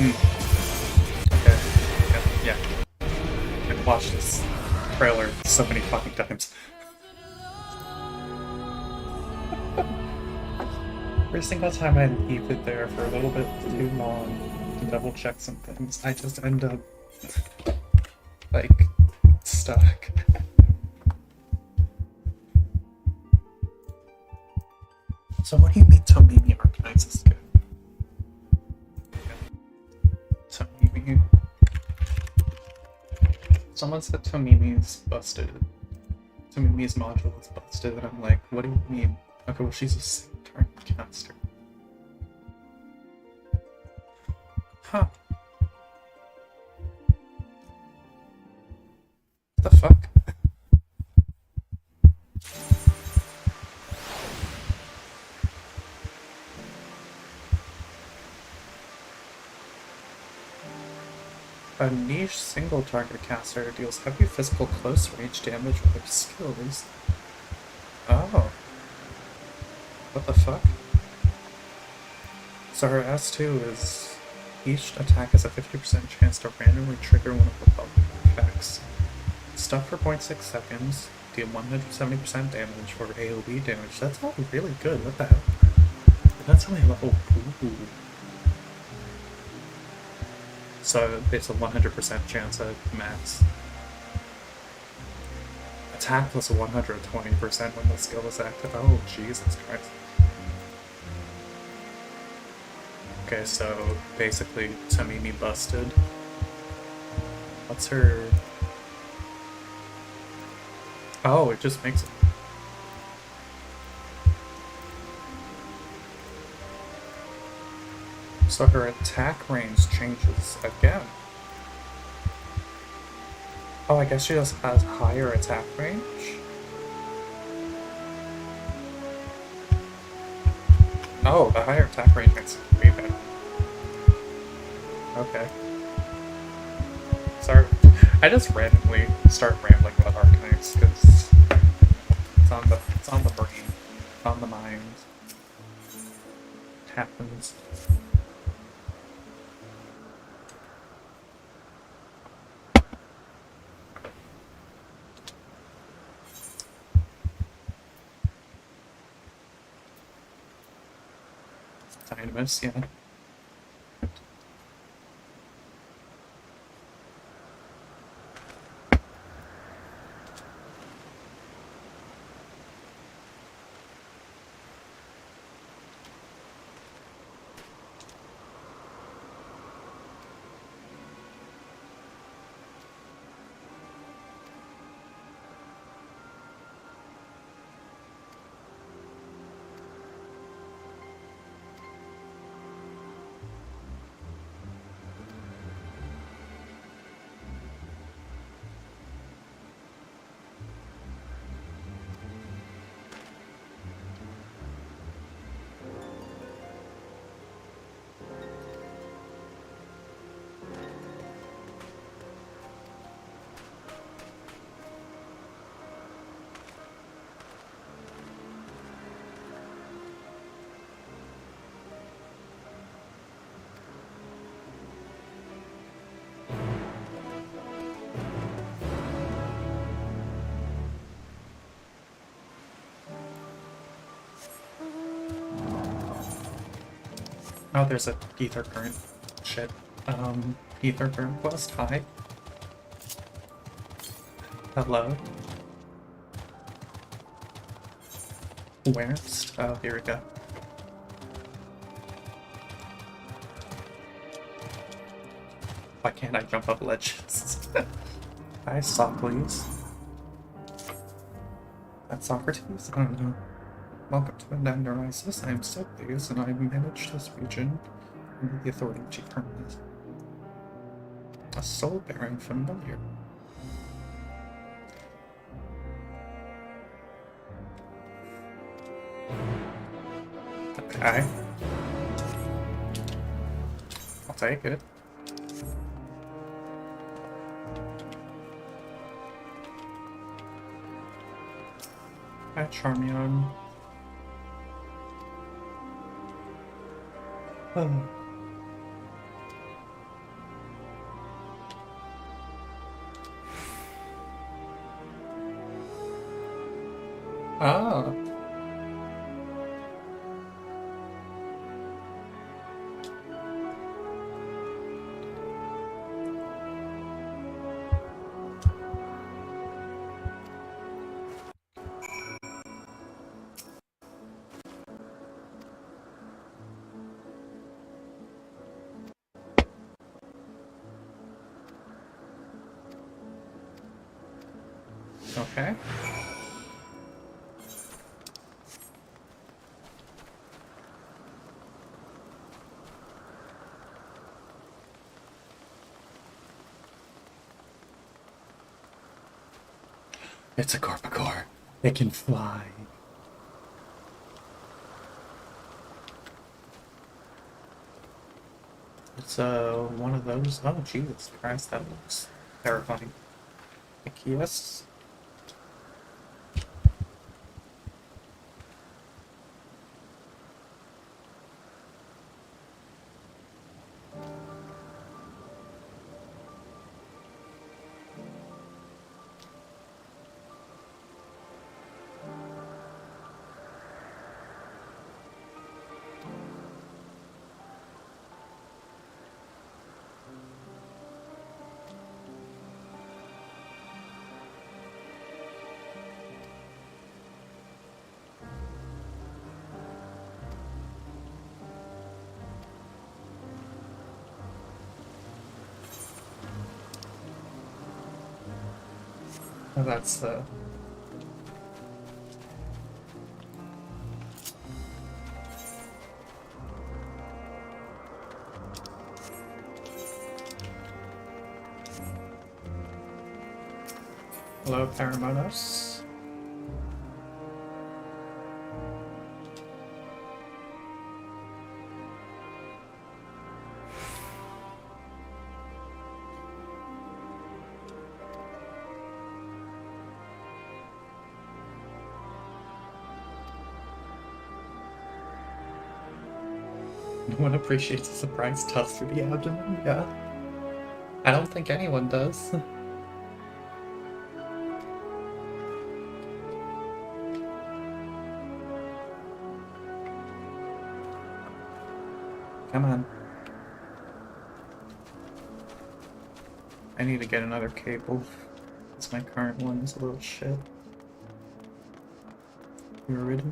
Okay. Yeah. I've watched this trailer so many fucking times. Every single time I leave it there for a little bit too long to double check some things, I just end up like stuck. So what do you mean Tomimi Archives is good? Tomimi. Someone said Tomimi's busted. Tomimi's module is busted, and I'm like, what do you mean? Okay, well she's a turn caster. Huh. What the fuck? A niche single target caster deals heavy physical close range damage with their skills. Oh. What the fuck? So her S2 is each attack has a 50% chance to randomly trigger one of the following effects. Stuck for 0.6 seconds, deal 170% damage for AoE damage. That's all really good. What the hell? That's only level. Ooh. So it's a 100% chance at max. Attack plus 120% when the skill is active. Oh, Jesus Christ. Okay, so basically Tamimi busted. What's her... Oh, it just makes it... So her attack range changes again. Oh, I guess she just has higher attack range? Oh, the higher attack range makes it way better. Okay. Sorry. I just randomly start rambling about archetypes because it's on the brain. It's on the mind. It happens. Dynamis, yeah. Oh, there's a ether current. Shit. Ether current quest. Hi. Hello. Where's? Oh, here we go. Why can't I jump up ledges? Hi, Socrates. That's Socrates? I don't know. Welcome to Endwalker. I am Socrates, and I manage this region under the authority of Chief Hermes. A soul-bearing familiar. Okay. I'll take it. Hi, Charmion. Ah. Okay. It's a Corpicor. It can fly. It's one of those. Oh, Jesus Christ, that looks terrifying. Yes. Oh, that's Hello, Paramonos. No one appreciates a surprise toss through the abdomen, yeah. I don't think anyone does. Come on. I need to get another cable. Because my current one is a little shit. You were ready?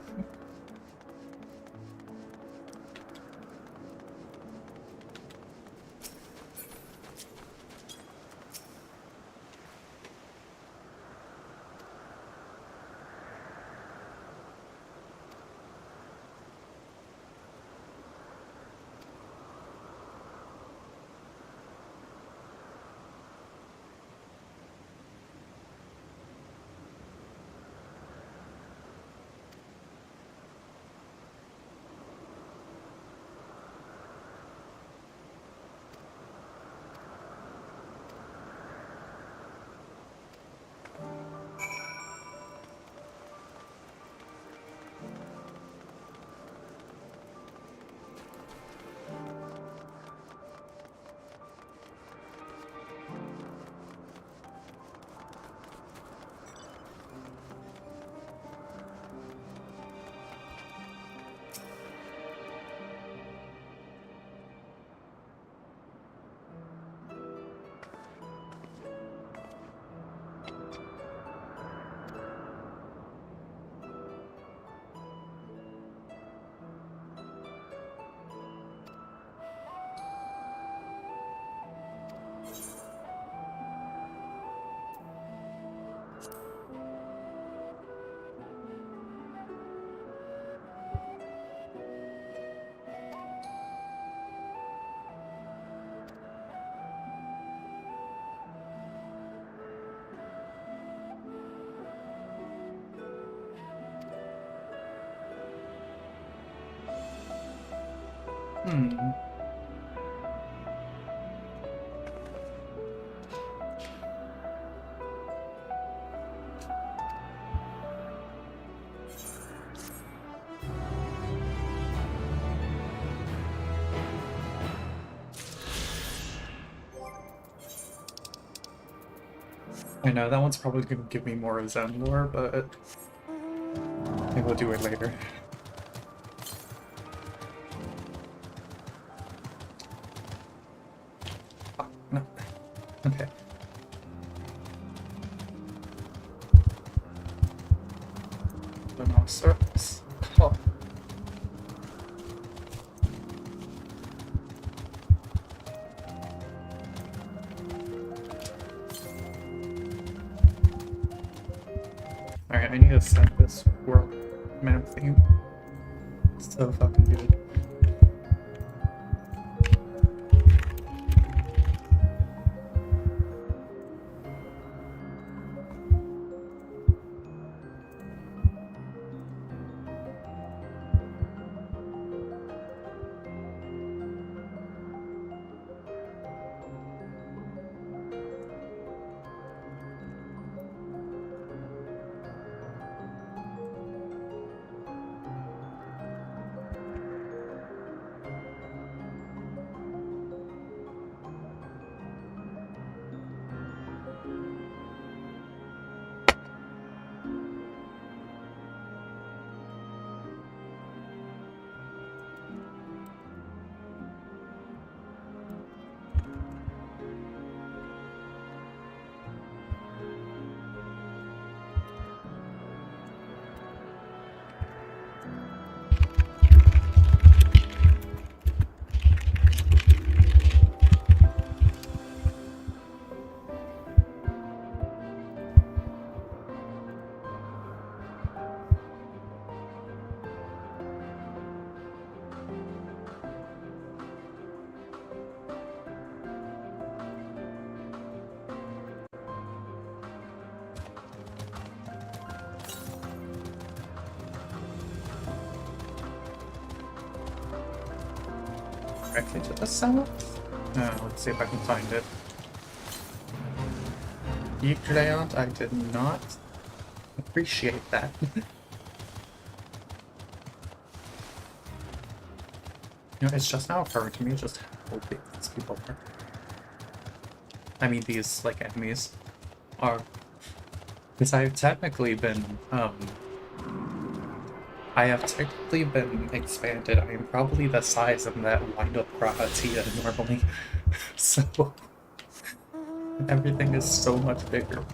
Hmm. I know, that one's probably gonna give me more of Zen lore, but Maybe we'll do it later. Oh, no. Okay. Rhinoceros. Oh. Alright, I need to set this world map theme. It's so fucking good. Directly to the south? Let's see if I can find it. Layout, I did not appreciate that. You know, it's just now occurring to me just how big these people are. I mean, these, like, enemies are. Because I've technically been, I have technically been expanded. I am probably the size of that wind-up Tia normally. So, everything is so much bigger.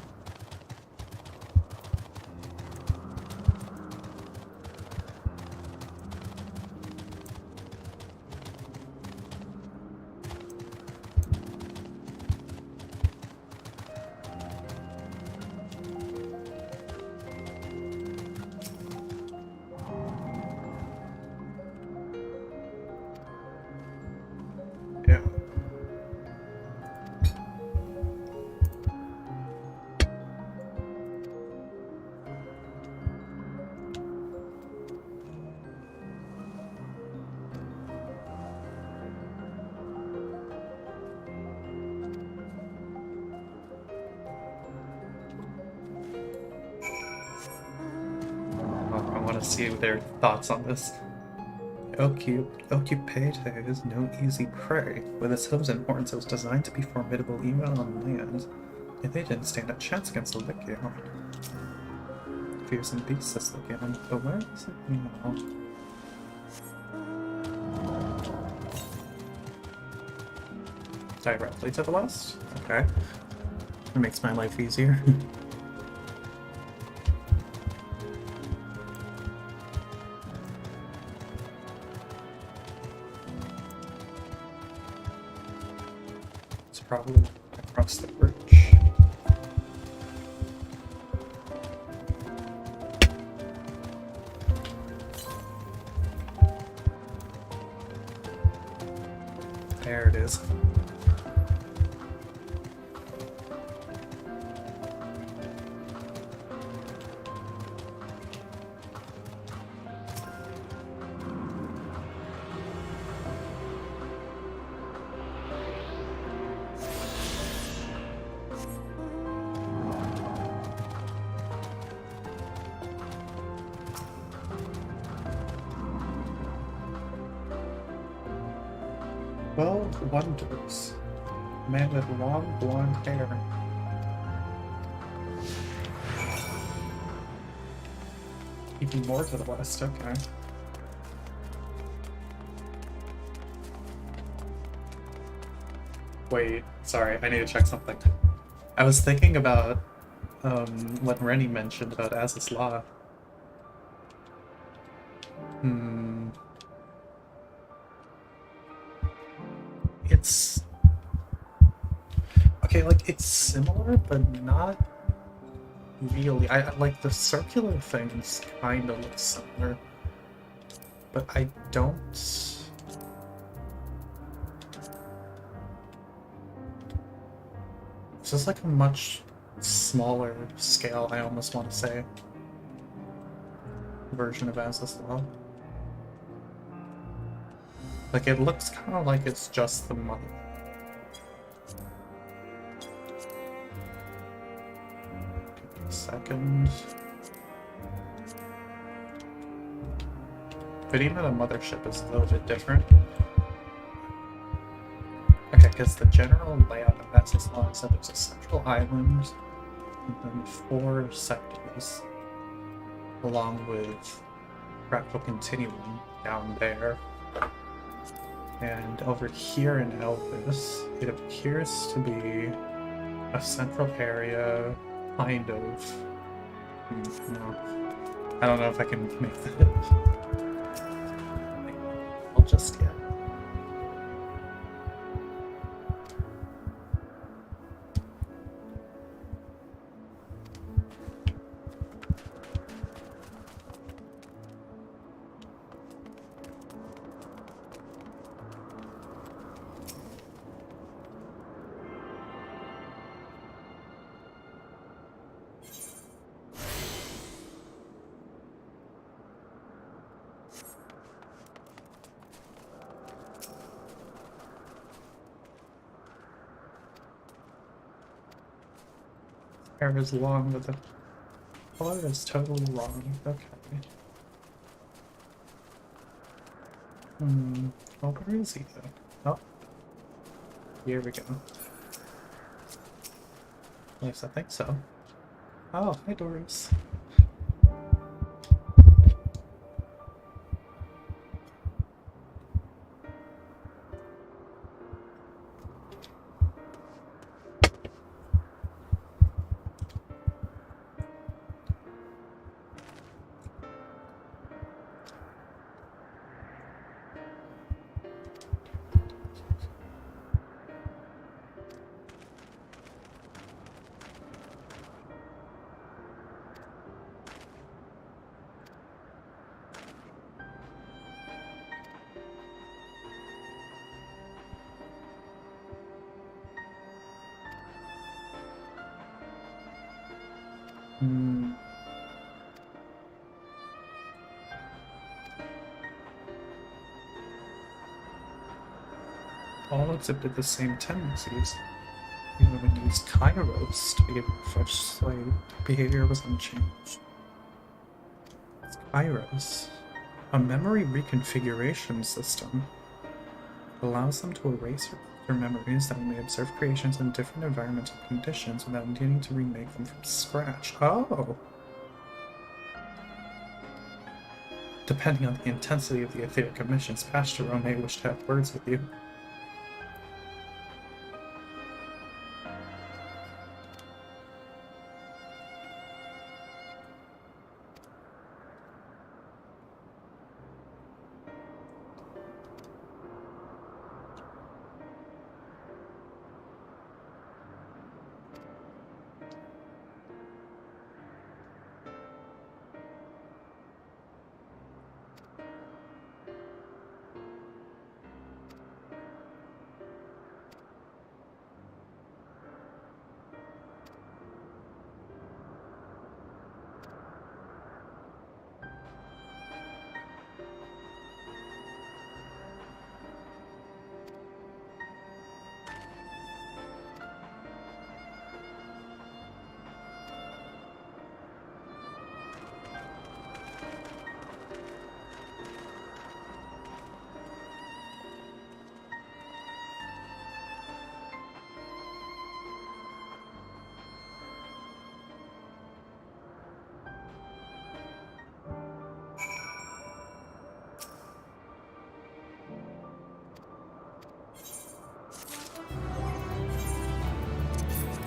Yeah. I want to see their thoughts on this. Occupate is no easy prey. With its hooves and horns, it was designed to be formidable even on land. Yet they didn't stand a chance against the Lycion. Fearsome beast, this Lycion. But where is it now? Directly to the west? Okay. It makes my life easier. It's probably across the bridge. There it is. Well, wonders. A man with long blonde hair. Even more to the west, okay. Wait, sorry, I need to check something. I was thinking about what Rennie mentioned about Az's Law. It's okay, like it's similar, but not really. I like the circular things kind of look similar, but I don't. This is like a much smaller scale, I almost want to say, version of Az's Law. Like, it looks kind of like it's just the month. Second. But even the mothership is a little bit different. Okay, because the general layout of Az's Law is that there's a central island, and then 4 sectors, along with Fractal Continuum down there. And over here in Elvis, it appears to be a central area, kind of. No. I don't know if I can make that. I'll just, yeah. Hair is long, but the color is totally wrong. Okay. Well, where is he though? Oh. Here we go. At least I think so. Oh, hi Doris. All exhibited the same tendencies. Even when used Kairos to be a fresh slave, behavior was unchanged. It's Kairos, a memory reconfiguration system. It allows them to erase their memories that may observe creations in different environmental conditions without needing to remake them from scratch. Oh! Depending on the intensity of the etheric emissions, Pastor Jerome may wish to have words with you.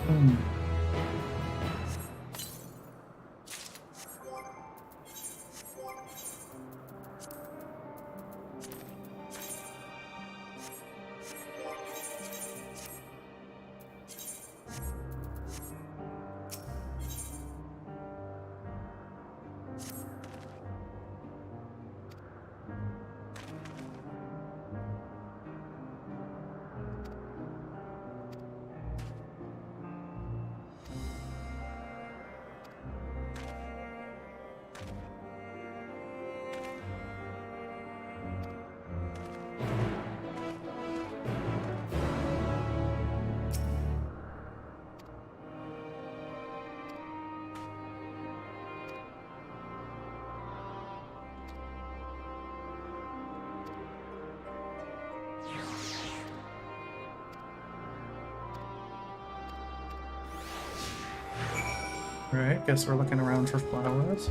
Hmm. Alright, guess we're looking around for flowers.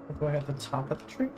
We'll go at the top of the tree.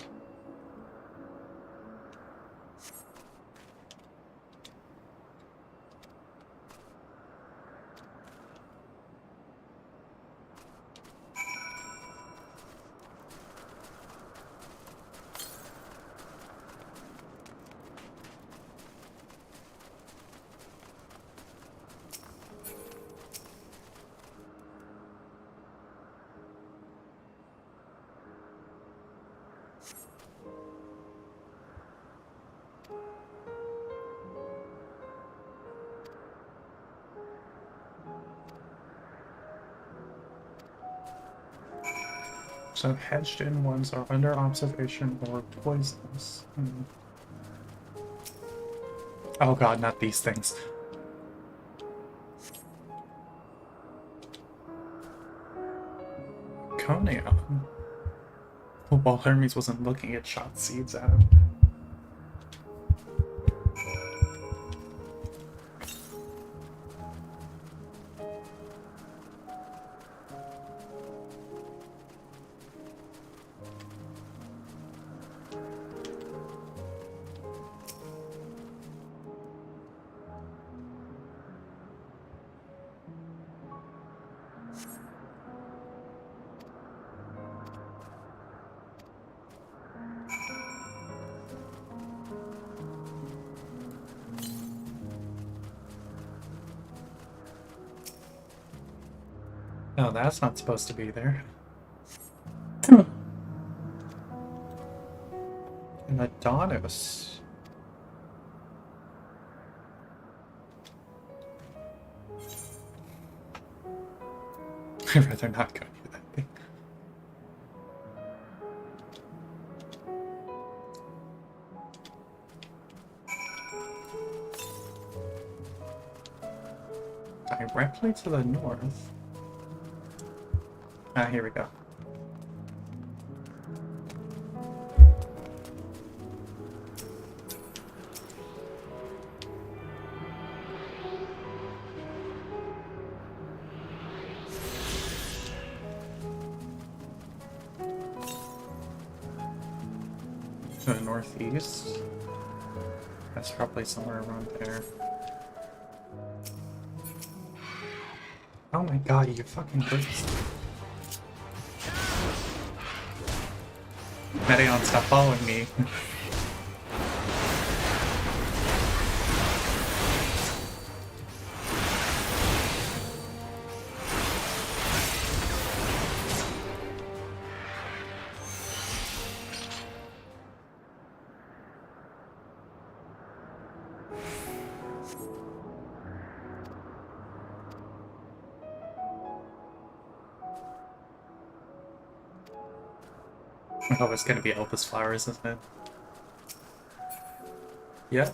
So hedged in ones are under observation or poisonous. Hmm. Oh god, not these things. Conio. While Hermes wasn't looking, it shot seeds at him. No, that's not supposed to be there. An Adonis. I'd rather not go near that thing. Directly to the north. Ah, here we go. To the northeast. That's probably somewhere around there. Oh my god, you fucking beast. Meteon, stop following me. Oh, it's gonna be Elvis flowers, isn't it? Yeah.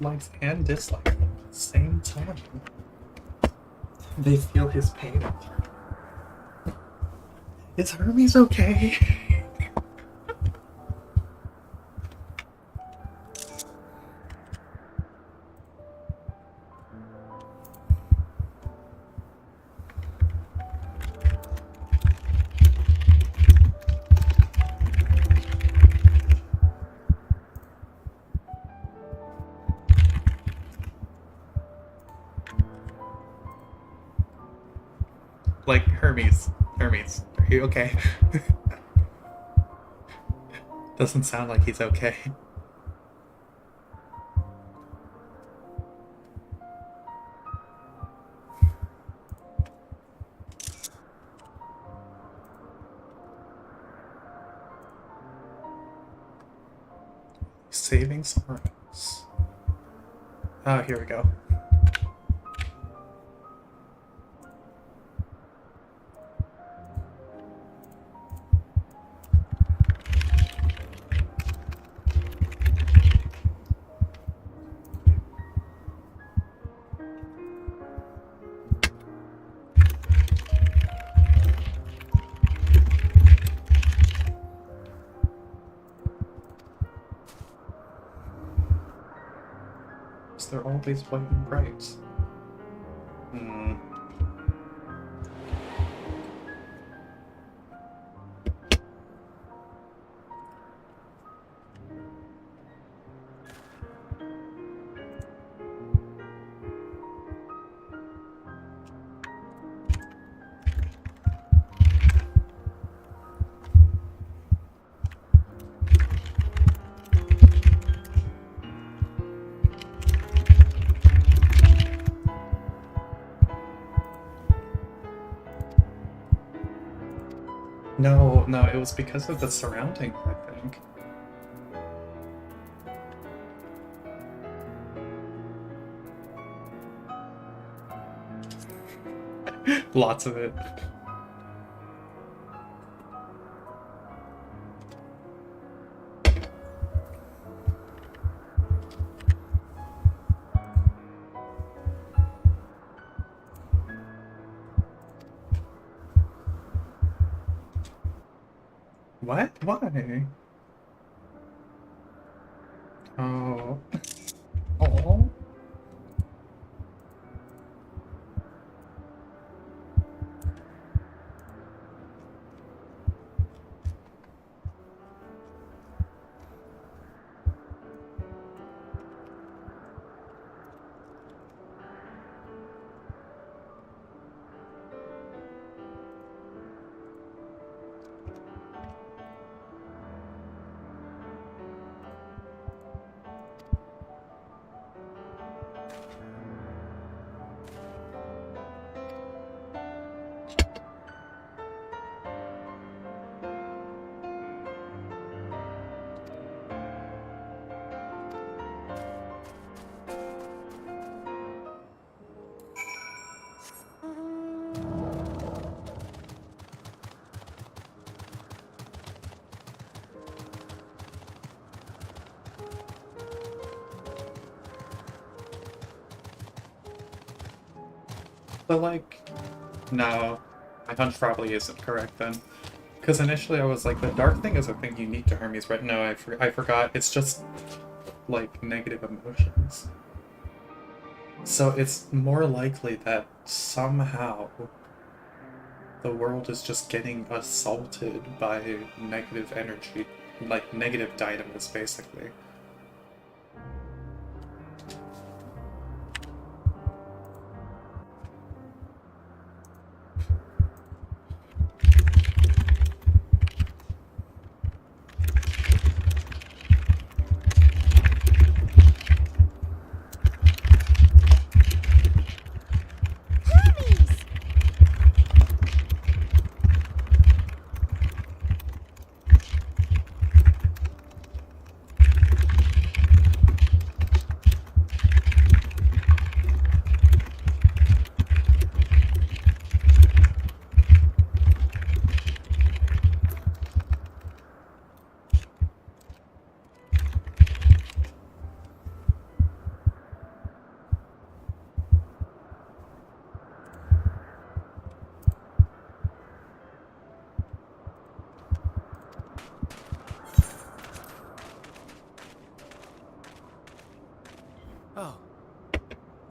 likes and dislikes them at the same time. They feel his pain. Is Hermes okay? Like, Hermes, are you okay? Doesn't sound like he's okay. Saving Sorrows. Oh, here we go. They're always white and bright. Hmm. No, it was because of the surroundings, I think. Lots of it. What? Why? Oh. Oh. So, like, no, my hunch probably isn't correct then. Because initially I was like, the dark thing is a thing unique to Hermes, but no, I forgot. It's just, like, negative emotions. So it's more likely that somehow the world is just getting assaulted by negative energy, like negative dynamos, basically.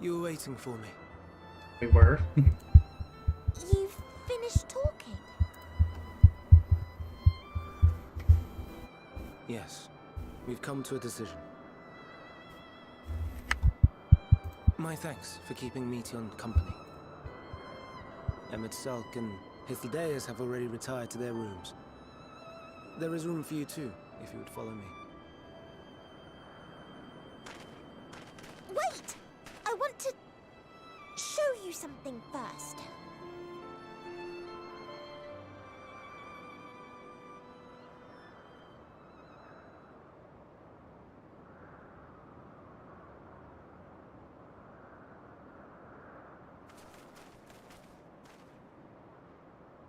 You were waiting for me. We were. You've finished talking? Yes, we've come to a decision. My thanks for keeping Meteon company. Emmett Selk and Hythlodaeus have already retired to their rooms. There is room for you too, if you would follow me. Wait! I want to show you something first.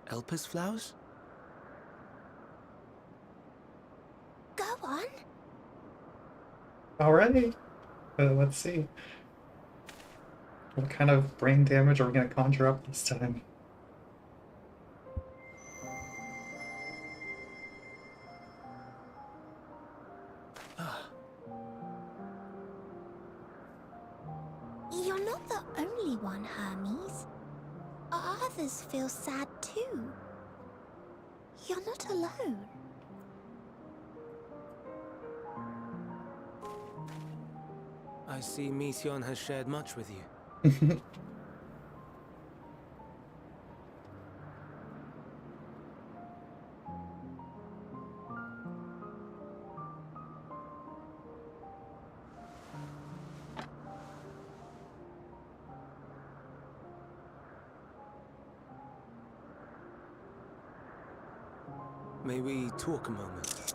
Elpis flowers? Go on. Alright. Let's see. What kind of brain damage are we going to conjure up this time? You're not the only one, Hermes. Others feel sad too. You're not alone. I see Meteon has shared much with you. May we talk a moment?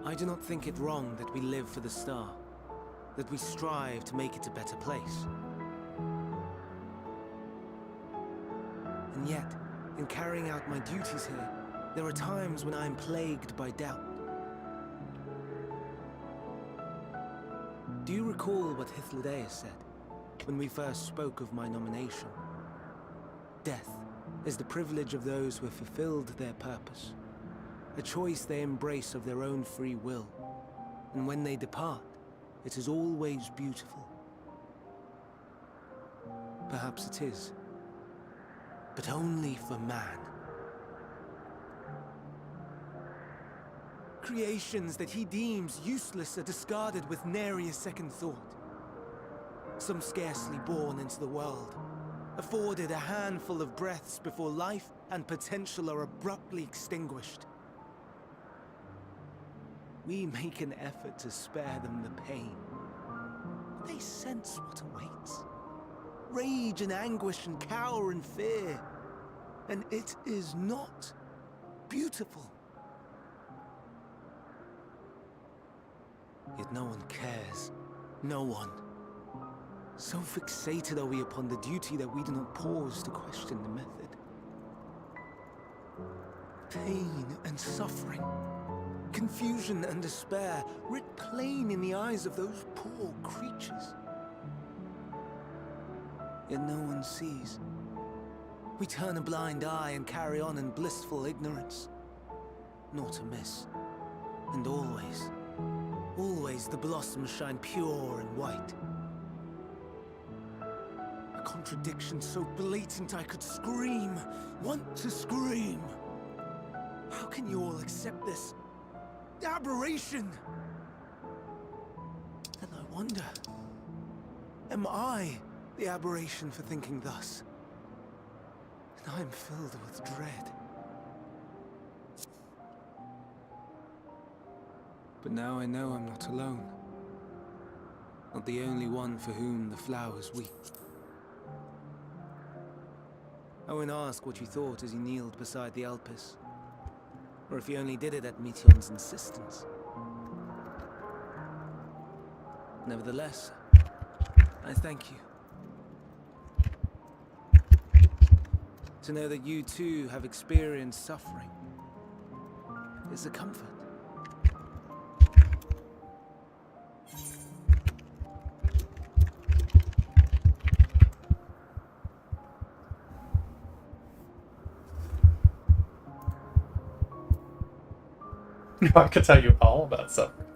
I do not think it wrong that we live for the star, that we strive to make it a better place. And yet, in carrying out my duties here, there are times when I am plagued by doubt. Do you recall what Hythlodaeus said when we first spoke of my nomination? Death is the privilege of those who have fulfilled their purpose, a choice they embrace of their own free will, and when they depart, it is always beautiful. Perhaps it is, but only for man. Creations that he deems useless are discarded with nary a second thought. Some scarcely born into the world, afforded a handful of breaths before life and potential are abruptly extinguished. We make an effort to spare them the pain, but they sense what awaits. Rage and anguish and cower and fear, and it is not beautiful. Yet no one cares. No one. So fixated are we upon the duty that we do not pause to question the method. Pain and suffering, confusion and despair, writ plain in the eyes of those poor creatures. Yet no one sees. We turn a blind eye and carry on in blissful ignorance. Not amiss. And always, always the blossoms shine pure and white. A contradiction so blatant I could scream, want to scream. How can you all accept this aberration? Then I wonder, am I the aberration for thinking thus? And I am filled with dread. But now I know I'm not alone. Not the only one for whom the flowers weep. I won't ask what you thought as you kneeled beside the Elpis, or if you only did it at Meteon's insistence. Nevertheless, I thank you. To know that you too have experienced suffering is a comfort. I could tell you all about suffering.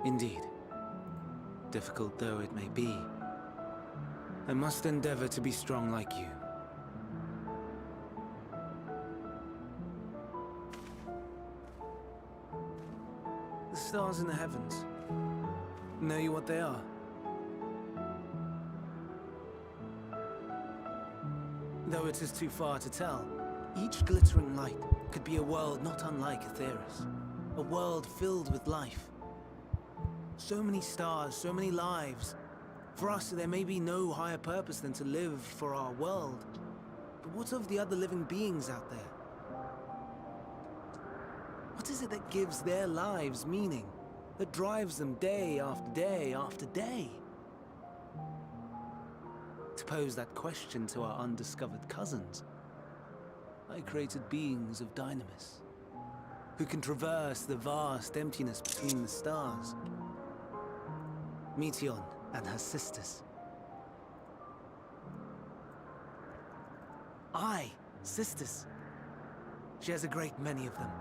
Indeed. Difficult though it may be, I must endeavor to be strong like you. The stars in the heavens. Know you what they are? Though it is too far to tell, each glittering light could be a world not unlike Aetheris. A world filled with life. So many stars, so many lives. For us, there may be no higher purpose than to live for our world. But what of the other living beings out there? What is it that gives their lives meaning? That drives them day after day after day? To pose that question to our undiscovered cousins, I created beings of Dynamis, who can traverse the vast emptiness between the stars. Meteion and her sisters. Aye, sisters. She has a great many of them,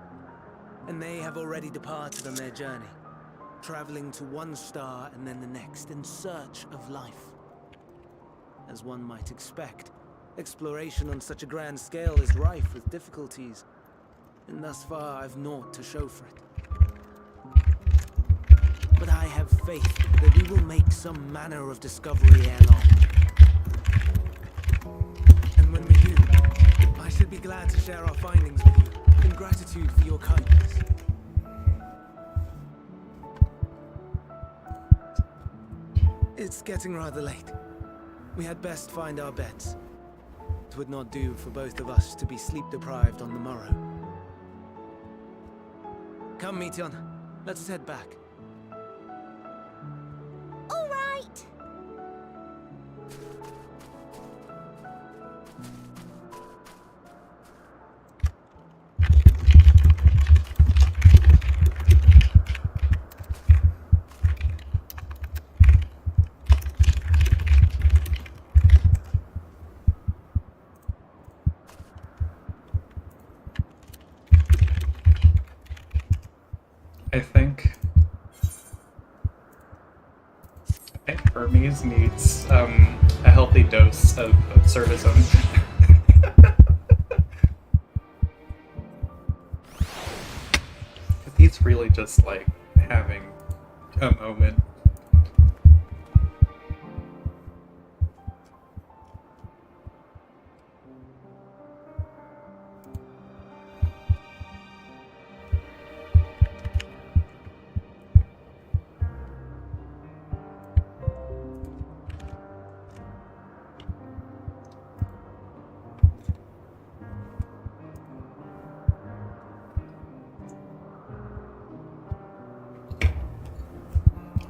and they have already departed on their journey, traveling to one star and then the next in search of life. As one might expect, exploration on such a grand scale is rife with difficulties, and thus far I've naught to show for it. But I have faith that we will make some manner of discovery ere long. And when we do, I should be glad to share our findings with you, in gratitude for your kindness. It's getting rather late. We had best find our beds. It would not do for both of us to be sleep-deprived on the morrow. Come, Meteion. Let's head back. All right. I think Hermes needs a healthy dose of absurdism. He's really just like having a moment.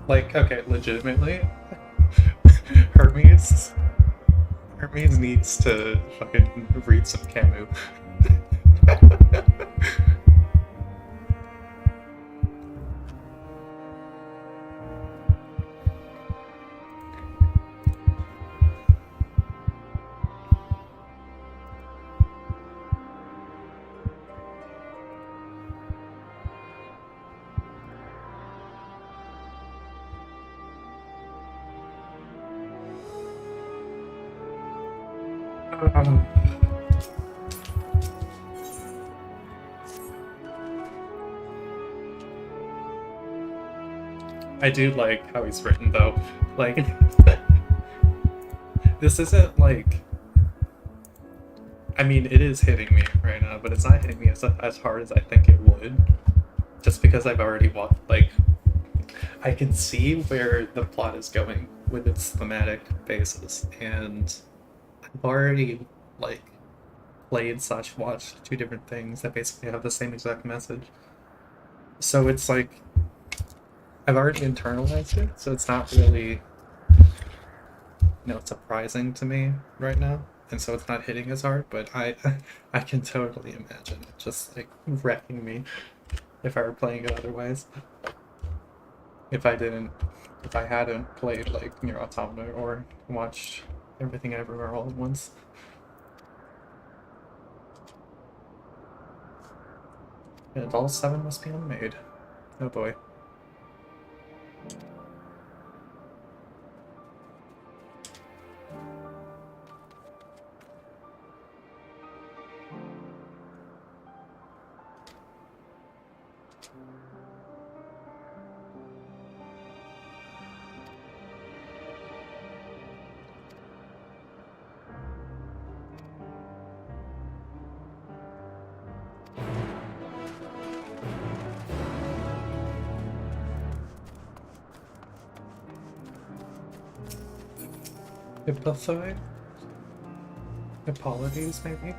Like, okay, legitimately, Hermes needs to fucking read some Camus. I do like how he's written, though. Like, this isn't like... I mean, it is hitting me right now, but it's not hitting me as hard as I think it would. Just because I've already watched, like... I can see where the plot is going with its thematic basis, and I've already, like, played/watched two different things that basically have the same exact message. So it's like... I've already internalized it, so it's not really, surprising to me right now, and so it's not hitting as hard, but I can totally imagine it just, like, wrecking me if I were playing it otherwise. If I didn't if I hadn't played like Nier Automata or watched Everything Everywhere all at once. And all 7 must be unmade. Oh boy. Hippothoi? Hippolytes, maybe?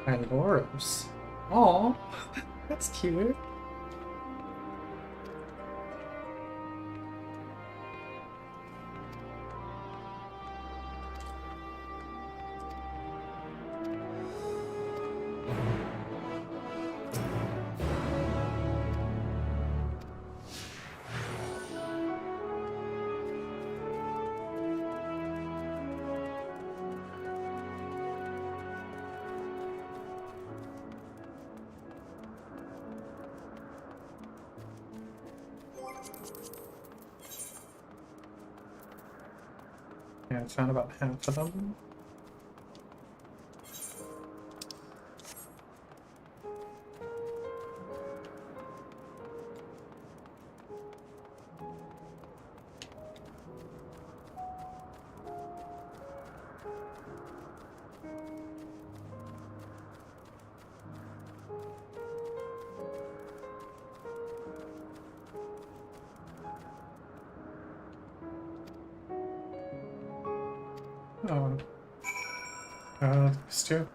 Hyloros. Aw, that's cute. Yeah, I found about half of them. Oh. These two.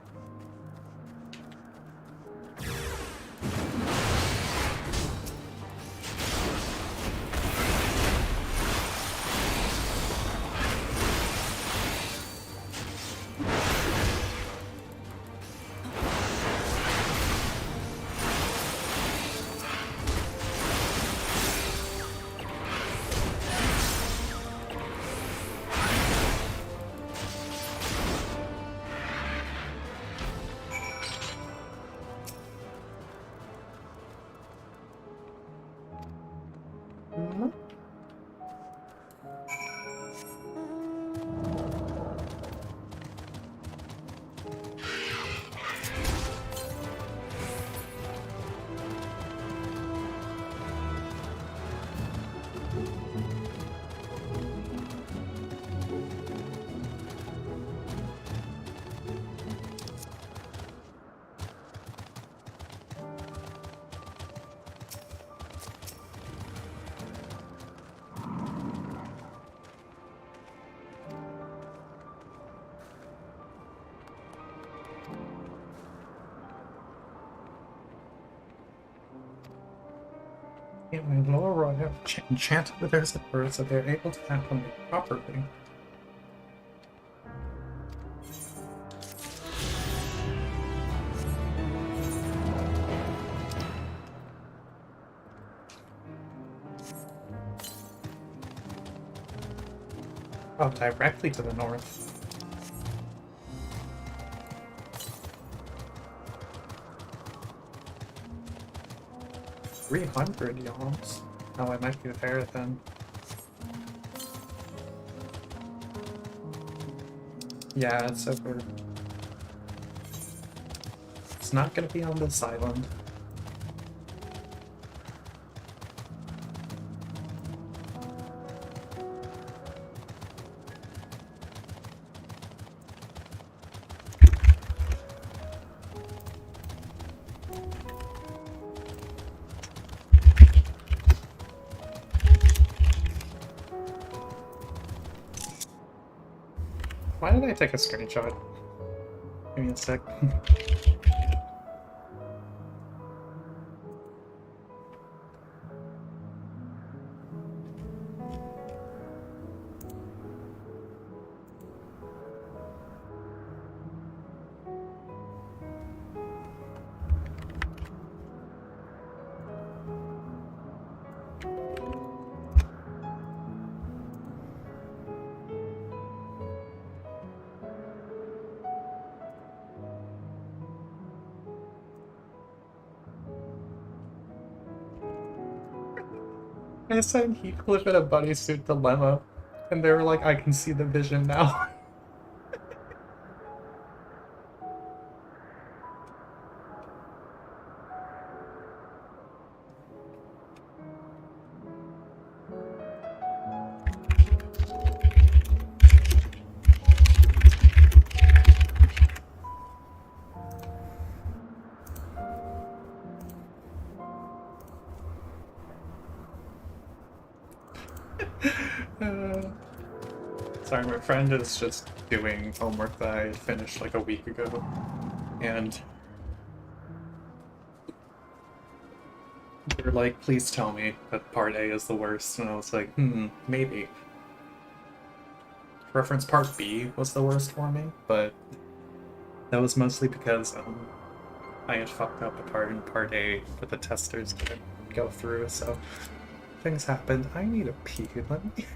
In Laura have enchanted their zippers so they're able to acclimate properly. Oh, directly to the north. 300 yawns. Oh, I might be there then. Yeah, it's over. It's not gonna be on this island. Why did I take a screenshot? Give me a sec. I sent Heathcliff in a bodysuit dilemma, and they were like, I can see the vision now. Uh, Sorry, my friend is just doing homework that I finished like a week ago, and they're like, please tell me that part A is the worst, and I was like, maybe. Reference part B was the worst for me, but that was mostly because I had fucked up a part in part A that the testers didn't go through, so things happened. I need a pee, let me...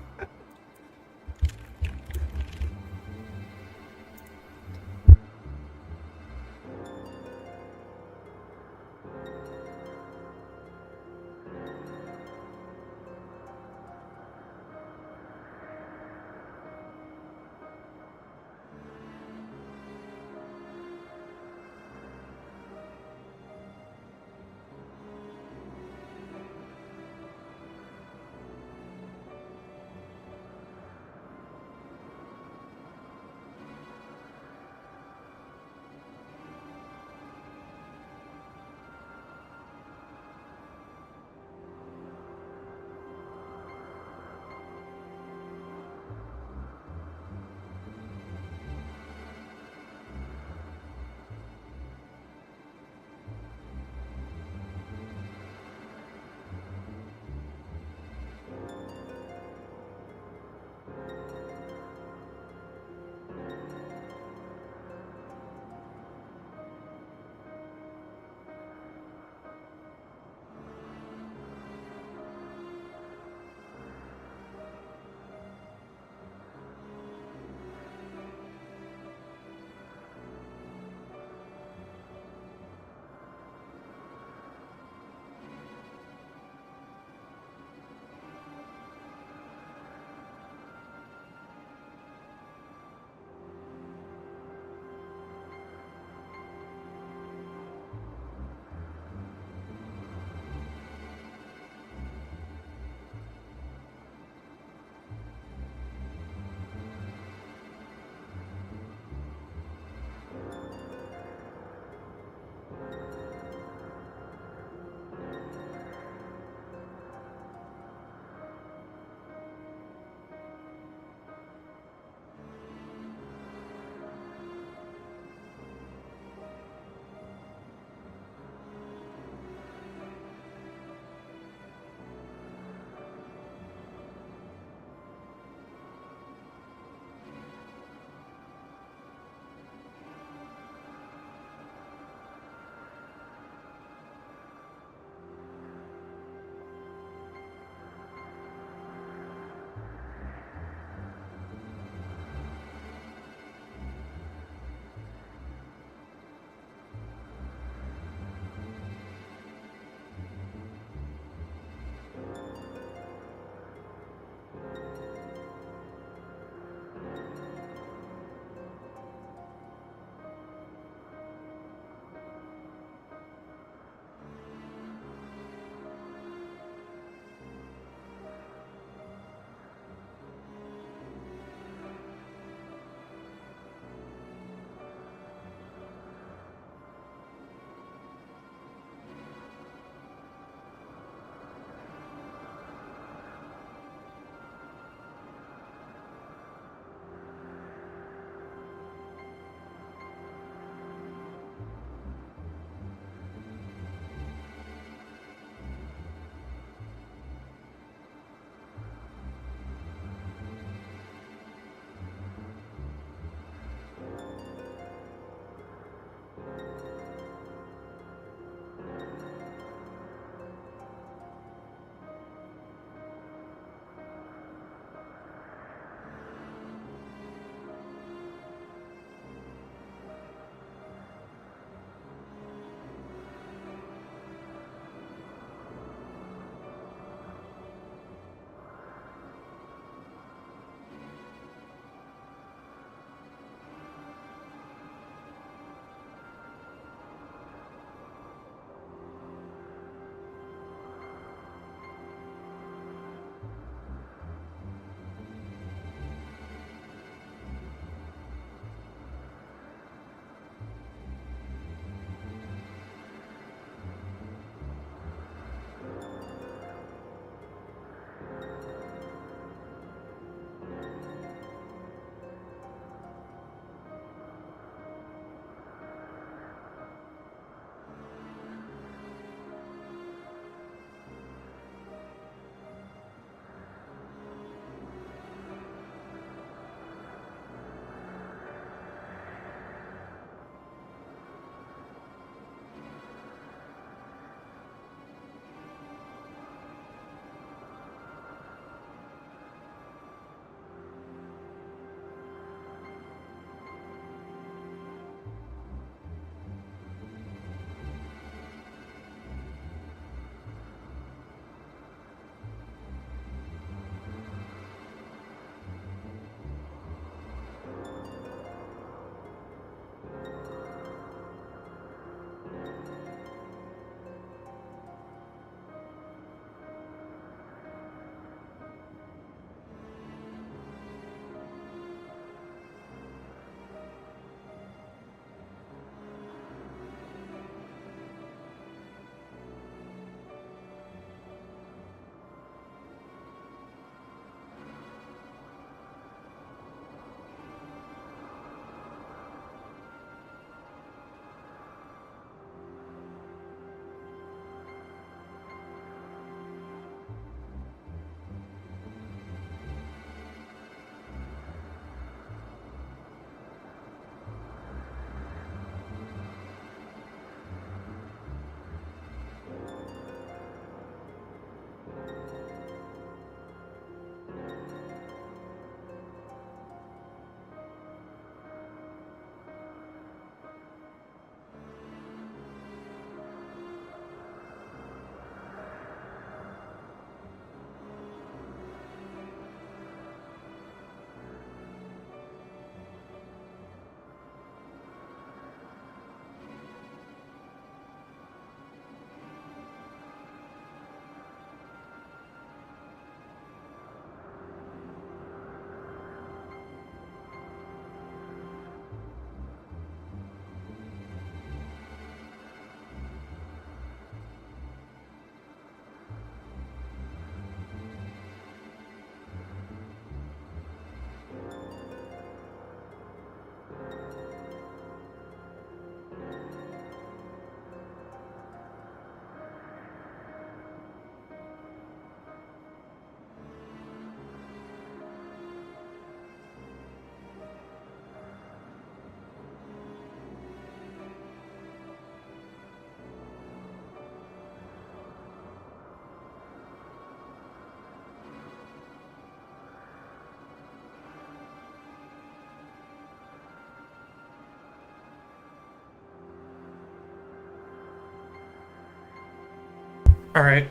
Alright.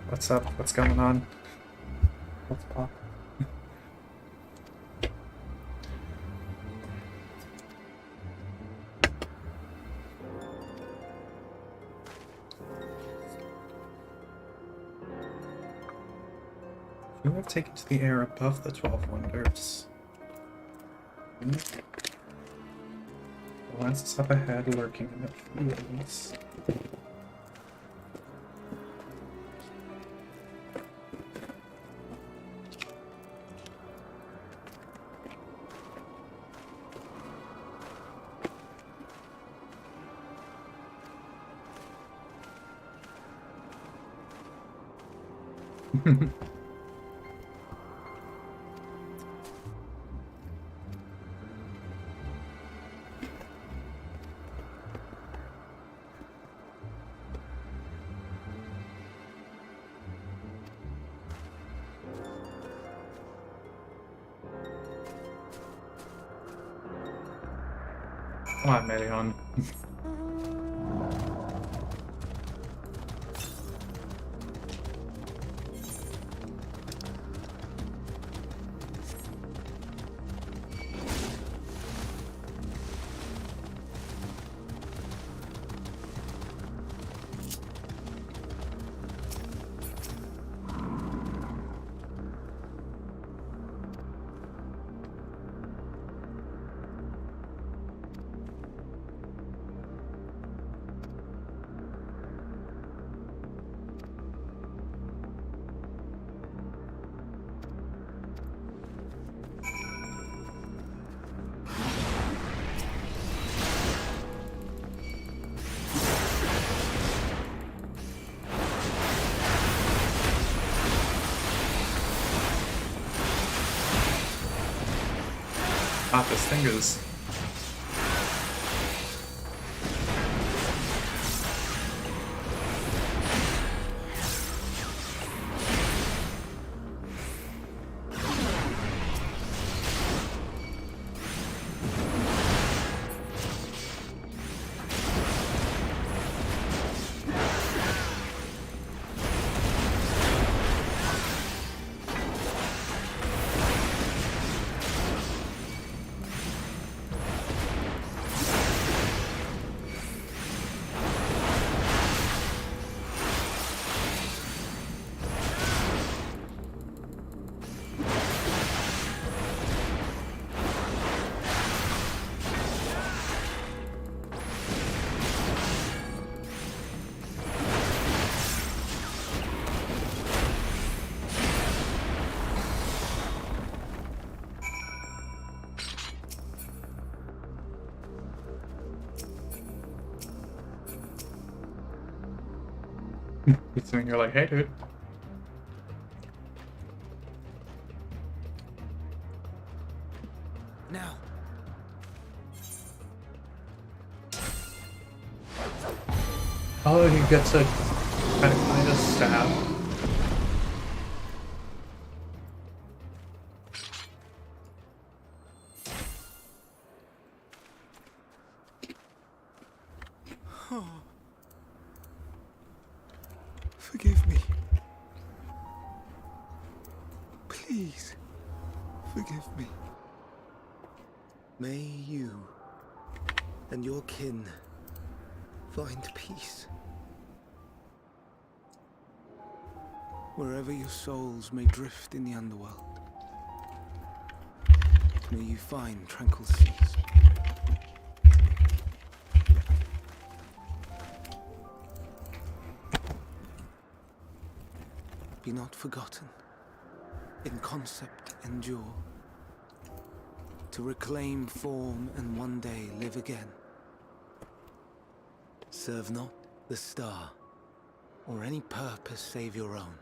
What's up? What's going on? What's pop? You have taken to the air above the 12 wonders. The last up ahead, lurking in the fields. Come on, Marion. Pop his fingers. It's when you're like, hey, dude. Now. Oh, he gets a kind of stab. Forgive me. Please, forgive me. May you and your kin find peace. Wherever your souls may drift in the underworld, may you find tranquil seas. Be not forgotten, in concept endure, to reclaim form and one day live again. Serve not the star, or any purpose save your own.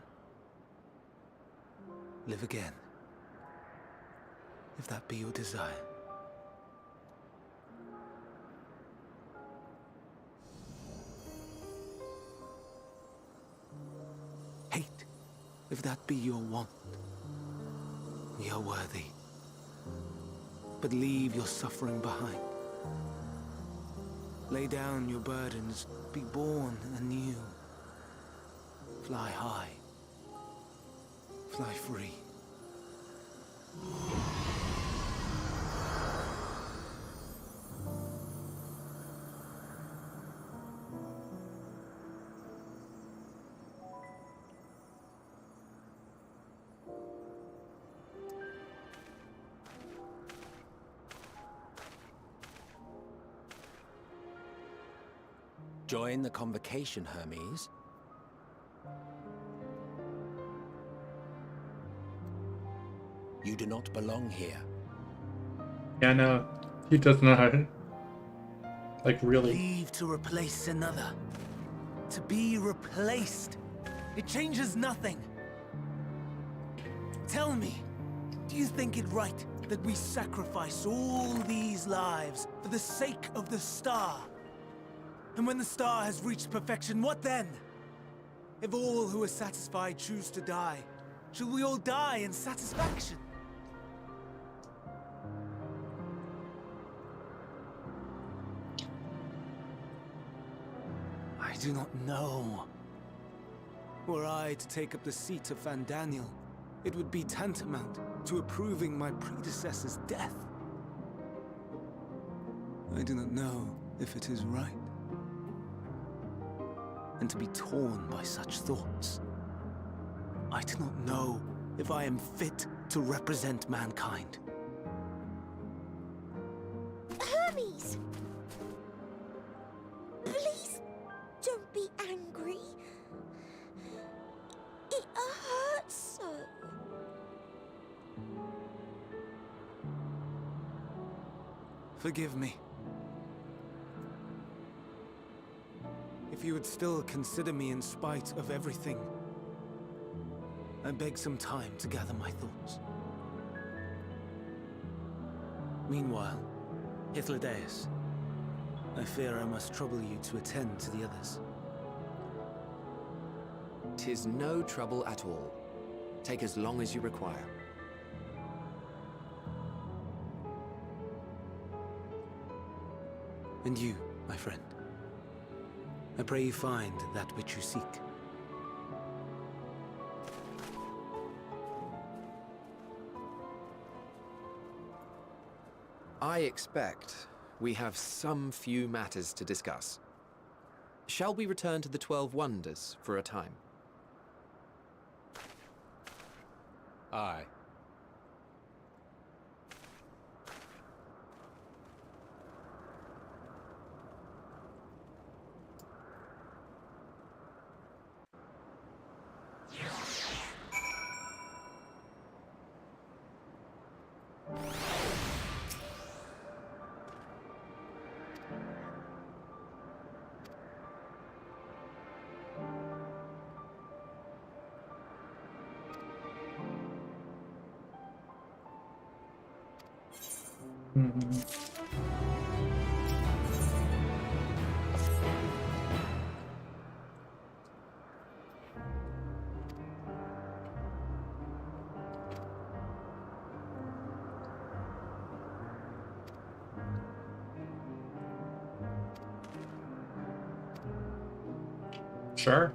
Live again, if that be your desire. Hate, if that be your want. We are worthy. But leave your suffering behind. Lay down your burdens, be born anew. Fly high. Fly free. Join the convocation, Hermes. You do not belong here. Yeah, no, he does not. Like, really. Leave to replace another. To be replaced. It changes nothing. Tell me, do you think it right that we sacrifice all these lives for the sake of the star? And when the star has reached perfection, what then? If all who are satisfied choose to die, shall we all die in satisfaction? I do not know. Were I to take up the seat of Van Daniel, it would be tantamount to approving my predecessor's death. I do not know if it is right. And to be torn by such thoughts, I do not know if I am fit to represent mankind. Hermes! Please don't be angry. It hurts so. Forgive me. If you would still consider me in spite of everything, I beg some time to gather my thoughts. Meanwhile, Hythlodaeus, I fear I must trouble you to attend to the others. 'Tis no trouble at all. Take as long as you require. And you, my friend, I pray you find that which you seek. I expect we have some few matters to discuss. Shall we return to the 12 Wonders for a time? Aye. Mhm. Sure.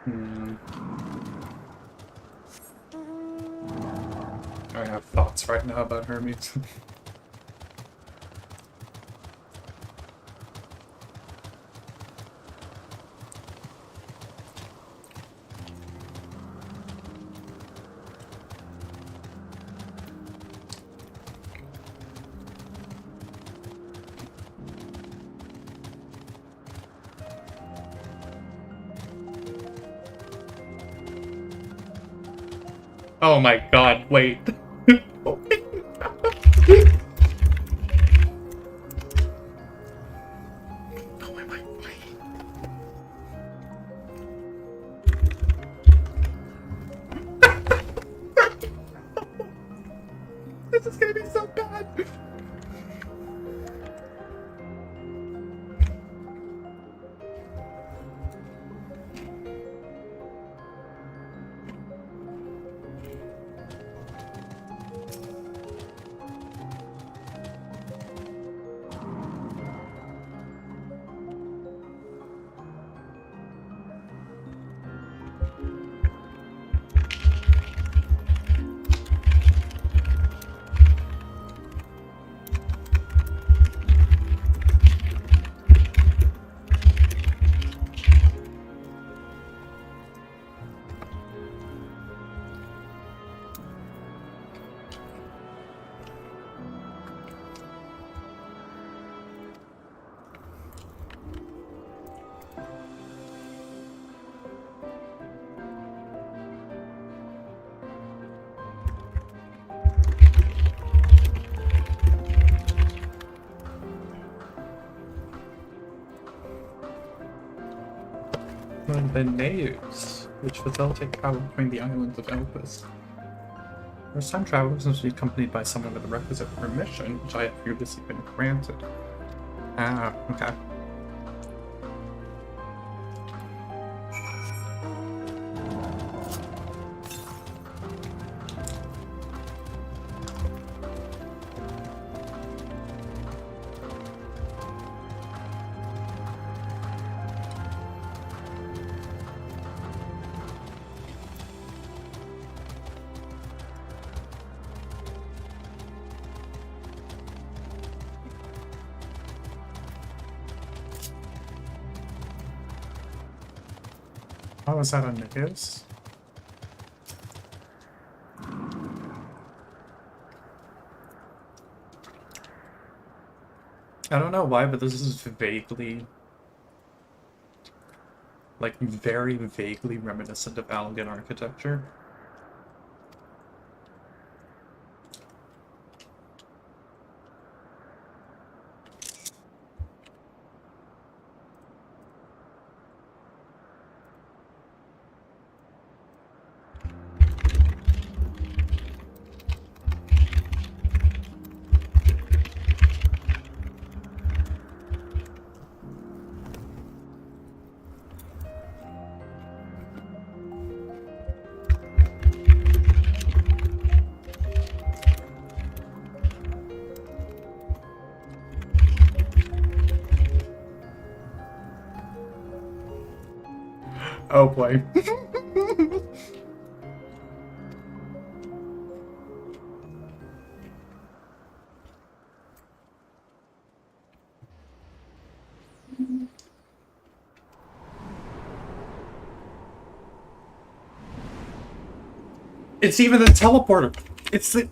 Hmm. I have thoughts right now about Hermes. Oh my god, wait. Oh my god. Oh my god, wait. This is gonna be so bad. The Neus, which facilitate travel between the islands of Elpis. First-time travelers must be accompanied by someone with the requisite permission, which I have previously been granted. Ah, okay. How was that on Neus? I don't know why, but this is vaguely, like, very vaguely reminiscent of Algan architecture. Oh boy. It's even the teleporter. It's the...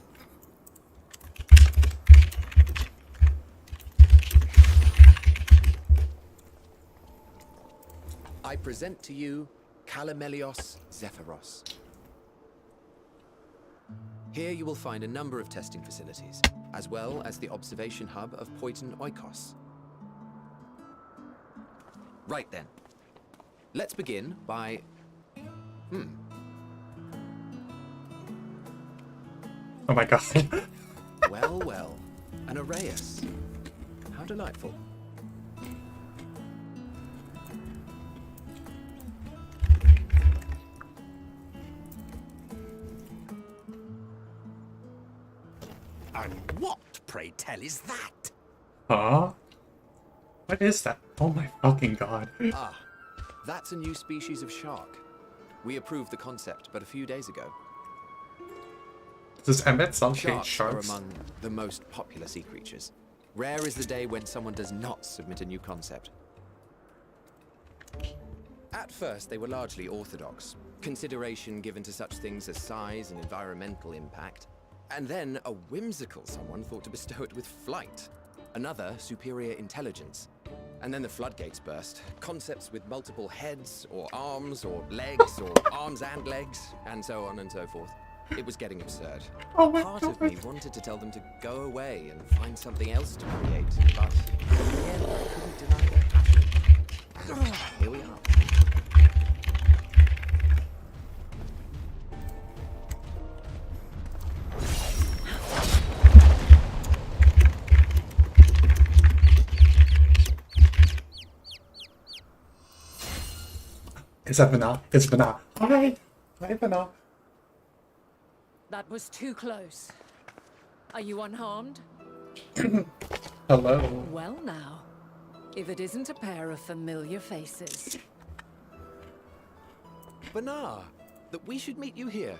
I present to you Calamelios Zephyros. Here you will find a number of testing facilities, as well as the observation hub of Poiton Oikos. Right then. Let's begin by... Oh my god. Well, well. An Arraius. How delightful. And what, pray tell, is that? Huh? What is that? Oh my fucking god. Ah, that's a new species of shark. We approved the concept but a few days ago. Does Emmett sell caged Sharks sharks? are among the most popular sea creatures. Rare is the day when someone does not submit a new concept. At first, they were largely orthodox, consideration given to such things as size and environmental impact. And then a whimsical someone thought to bestow it with flight, another superior intelligence. And then the floodgates burst. Concepts with multiple heads, or arms and legs, and so on and so forth. It was getting absurd. Oh my Part God. of me wanted to tell them to go away and find something else to create, but in the end, I couldn't deny their passion. And here we are. Is that Vana? It's Vana. Hi! Hi, Vana. That was too close. Are you unharmed? Hello. Well now, if it isn't a pair of familiar faces. Banar, that we should meet you here.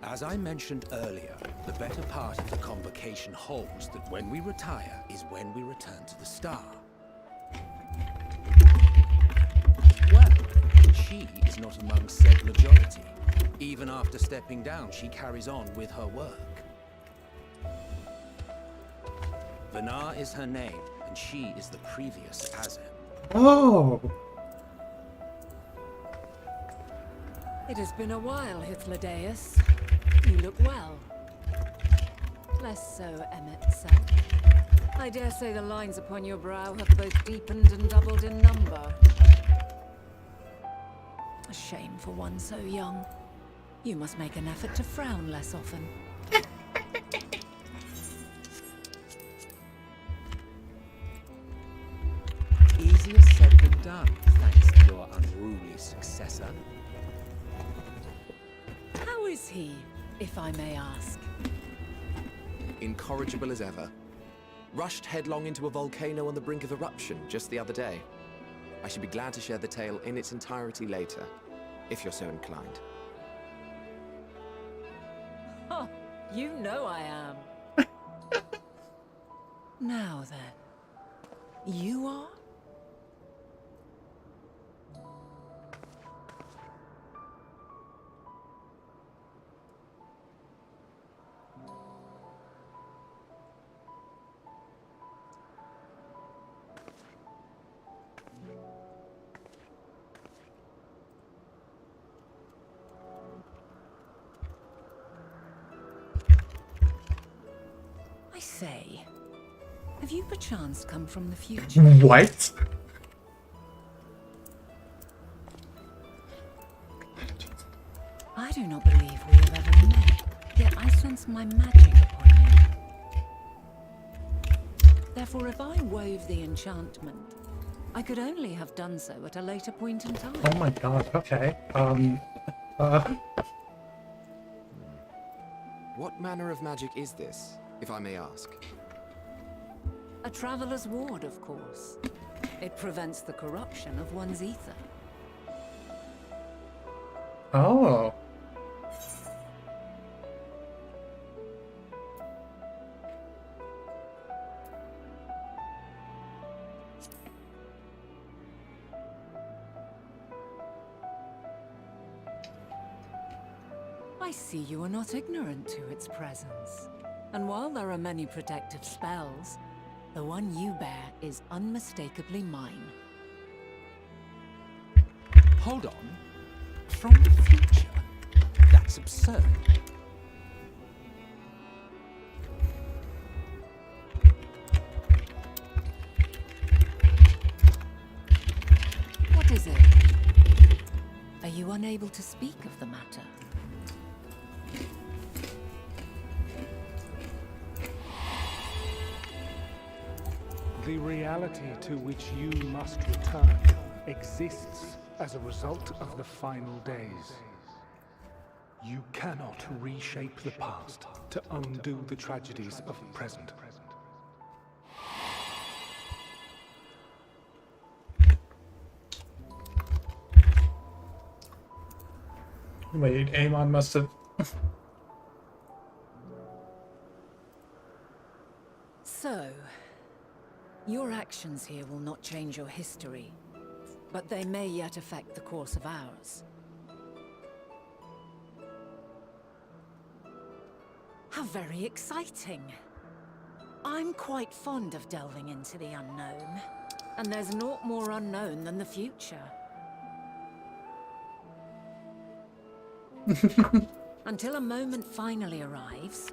As I mentioned earlier, the better part of the convocation holds that when we retire is when we return to the star. Well, she is not among said majority. Even after stepping down, she carries on with her work. Vanar is her name, and she is the previous Azem. Oh! It has been a while, Hythlodaeus. You look well. Less so, Emmet said. I dare say the lines upon your brow have both deepened and doubled in number. A shame for one so young. You must make an effort to frown less often. Easier said than done, thanks to your unruly successor. How is he, if I may ask? Incorrigible as ever. Rushed headlong into a volcano on the brink of eruption just the other day. I should be glad to share the tale in its entirety later, if you're so inclined. Huh, you know I am. Now then, you are? I say, have you perchance come from the future? What? I do not believe we have ever met, yet I sense my magic upon you. Therefore, if I wove the enchantment, I could only have done so at a later point in time. Oh my God, okay. What manner of magic is this, if I may ask? A traveler's ward, of course. It prevents the corruption of one's ether. Oh. I see you are not ignorant to its presence. And while there are many protective spells, the one you bear is unmistakably mine. Hold on. From the future? That's absurd. What is it? Are you unable to speak of the matter? The reality to which you must return exists as a result of the final days. You cannot reshape the past to undo the tragedies of the present. Wait, Amon must have. So, your actions here will not change your history, but they may yet affect the course of ours. How very exciting. I'm quite fond of delving into the unknown, and there's naught more unknown than the future. Until a moment finally arrives,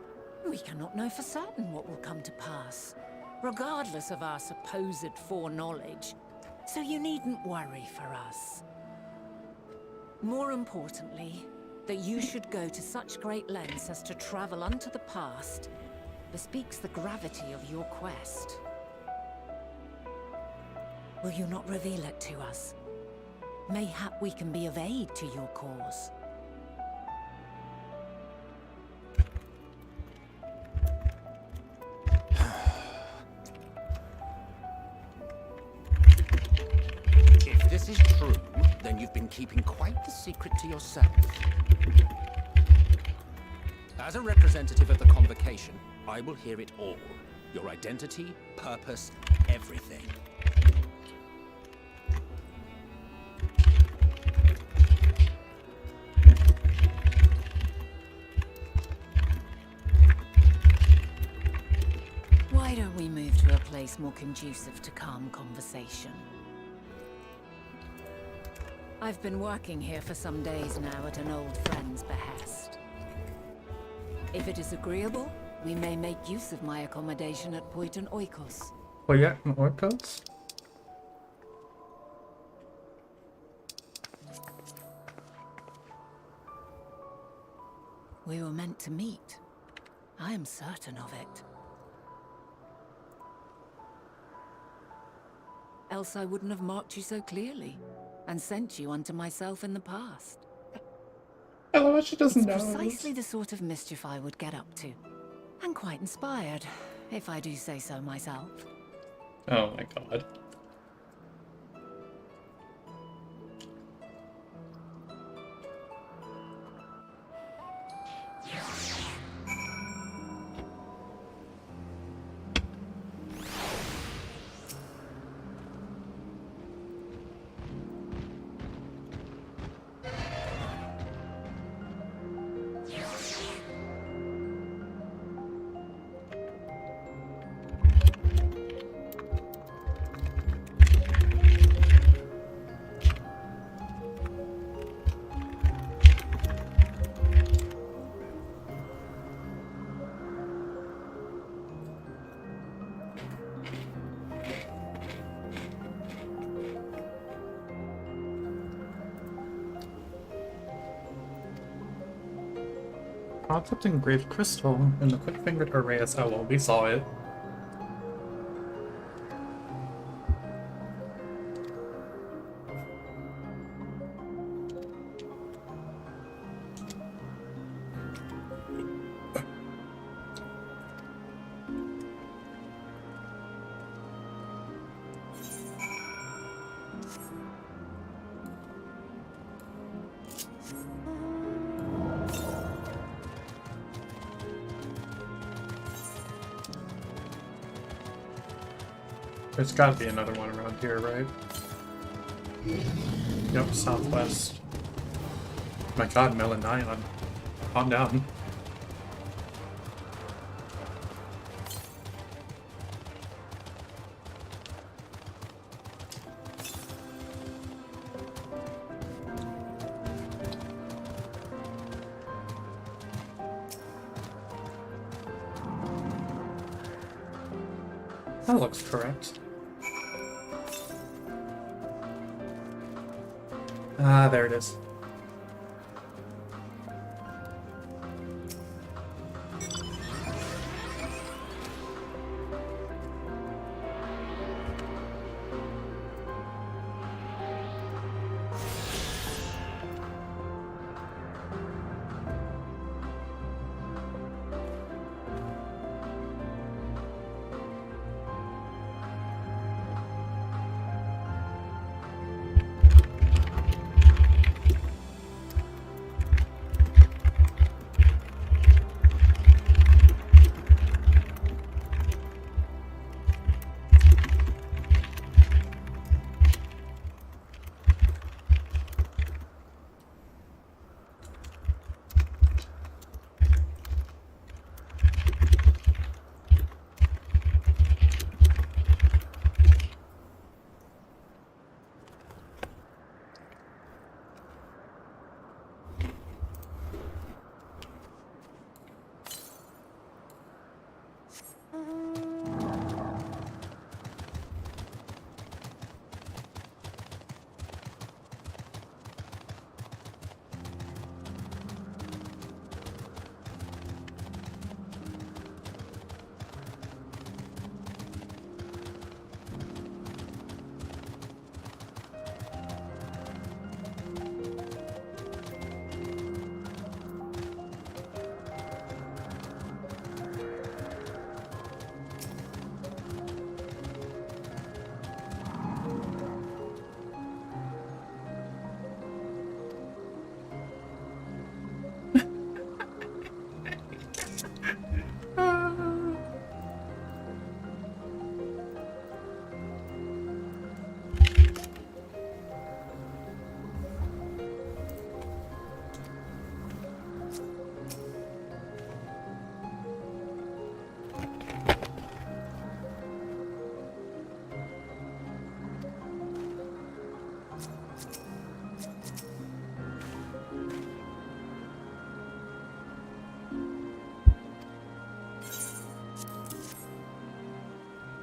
we cannot know for certain what will come to pass, regardless of our supposed foreknowledge, so you needn't worry for us. More importantly, that you should go to such great lengths as to travel unto the past bespeaks the gravity of your quest. Will you not reveal it to us? Mayhap we can be of aid to your cause. If this is true, then you've been keeping quite the secret to yourself. As a representative of the Convocation, I will hear it all. Your identity, purpose, everything. Why don't we move to a place more conducive to calm conversation? I've been working here for some days now at an old friend's behest. If it is agreeable, we may make use of my accommodation at Poiton Oikos. Well, yeah, Orcos? We were meant to meet. I am certain of it. Else I wouldn't have marked you so clearly, and sent you unto myself in the past. I love what she doesn't It's know. precisely the sort of mischief I would get up to. And quite inspired, if I do say so myself. Oh my god. Concept engraved crystal in the quick-fingered Arrayas. Oh well, we saw it. There's gotta be another one around here, right? Yep, southwest. My god, Melanion. Calm down. That looks correct. Ah, there it is.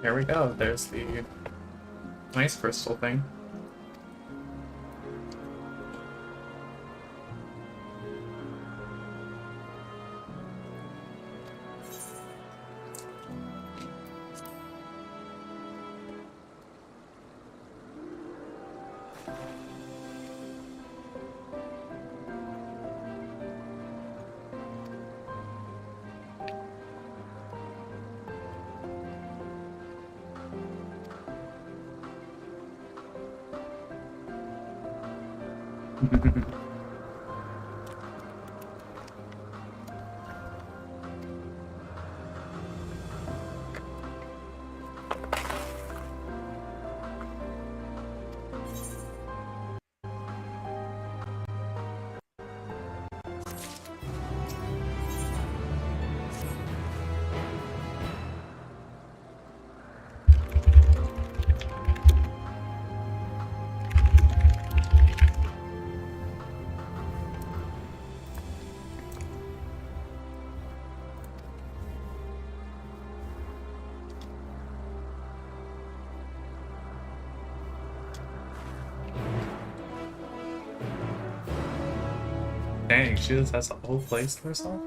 Here we go. There's the nice crystal thing. Dang, she just has a whole place to herself?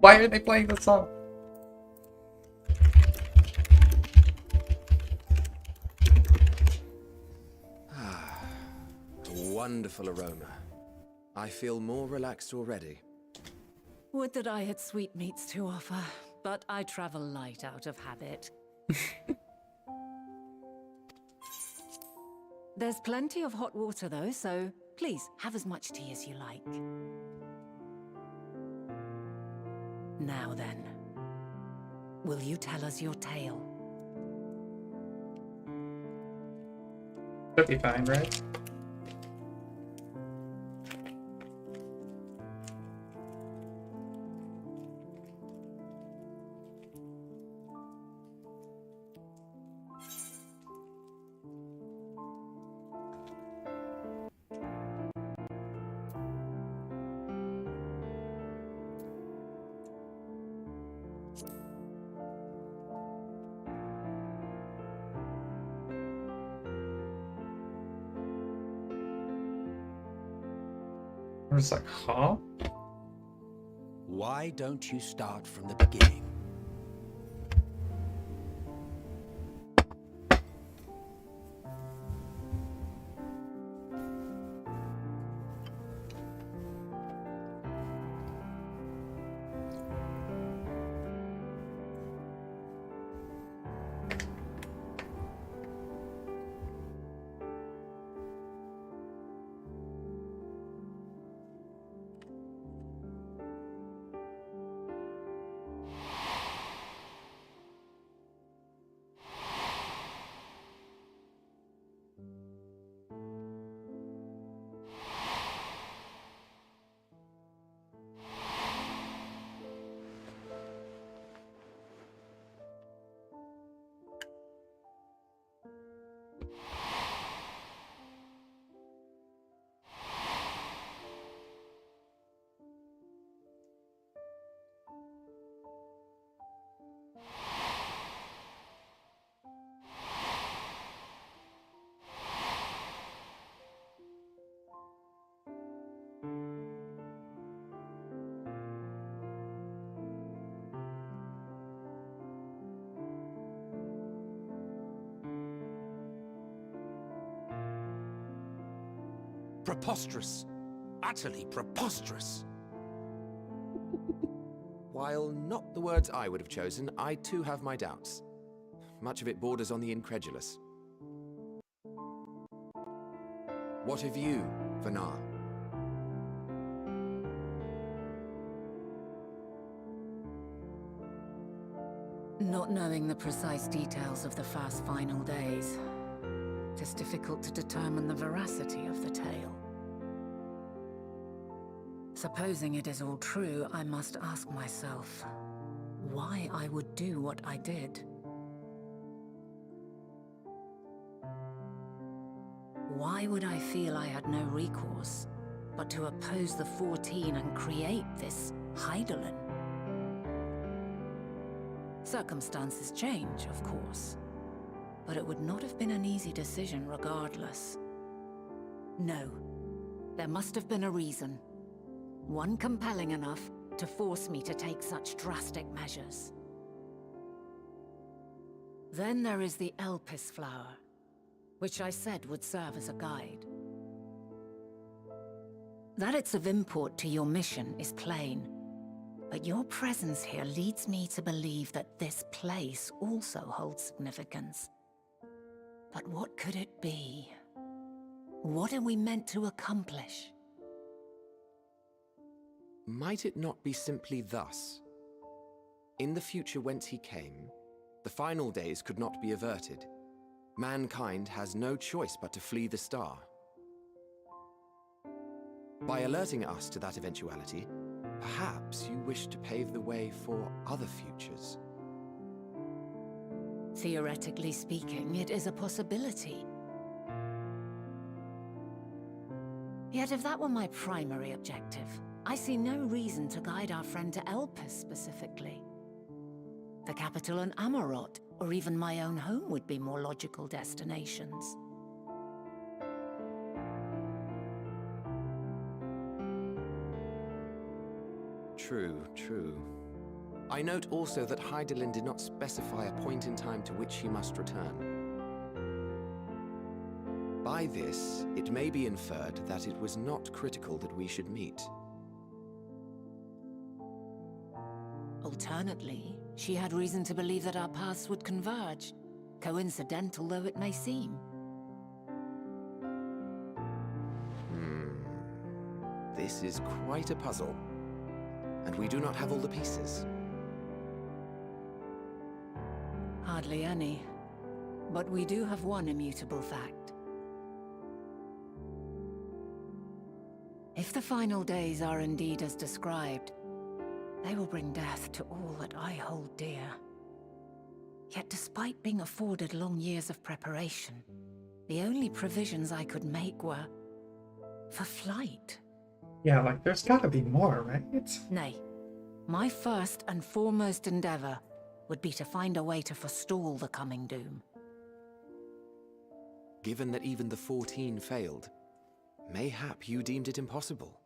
Why are they playing this song? A wonderful aroma. I feel more relaxed already. Would that I had sweetmeats to offer, but I travel light out of habit. There's plenty of hot water though, so please have as much tea as you like. Now then, will you tell us your tale? Should be fine, right? I was like, huh? Why don't you start from the beginning? Preposterous. Utterly preposterous. While not the words I would have chosen, I too have my doubts. Much of it borders on the incredulous. What of you, Vanar? Not knowing the precise details of the first final days, it is difficult to determine the veracity of the tale. Supposing it is all true, I must ask myself why I would do what I did. Why would I feel I had no recourse but to oppose the 14 and create this Hydaelyn? Circumstances change, of course, but it would not have been an easy decision regardless. No, there must have been a reason. One compelling enough to force me to take such drastic measures. Then there is the Elpis flower, which I said would serve as a guide. That it's of import to your mission is plain, but your presence here leads me to believe that this place also holds significance. But what could it be? What are we meant to accomplish? Might it not be simply thus? In the future whence he came, the final days could not be averted. Mankind has no choice but to flee the star. By alerting us to that eventuality, perhaps you wish to pave the way for other futures. Theoretically speaking, it is a possibility. Yet if that were my primary objective, I see no reason to guide our friend to Elpis specifically. The capital and Amarot, or even my own home would be more logical destinations. True, true. I note also that Hydaelyn did not specify a point in time to which he must return. By this, it may be inferred that it was not critical that we should meet. Alternately, she had reason to believe that our paths would converge, coincidental though it may seem. This is quite a puzzle, and we do not have all the pieces. Hardly any, but we do have one immutable fact. If the final days are indeed as described, they will bring death to all that I hold dear. Yet despite being afforded long years of preparation, the only provisions I could make were for flight. Yeah, like, there's gotta be more, right? Nay, my first and foremost endeavor would be to find a way to forestall the coming doom. Given that even the 14 failed, mayhap you deemed it impossible.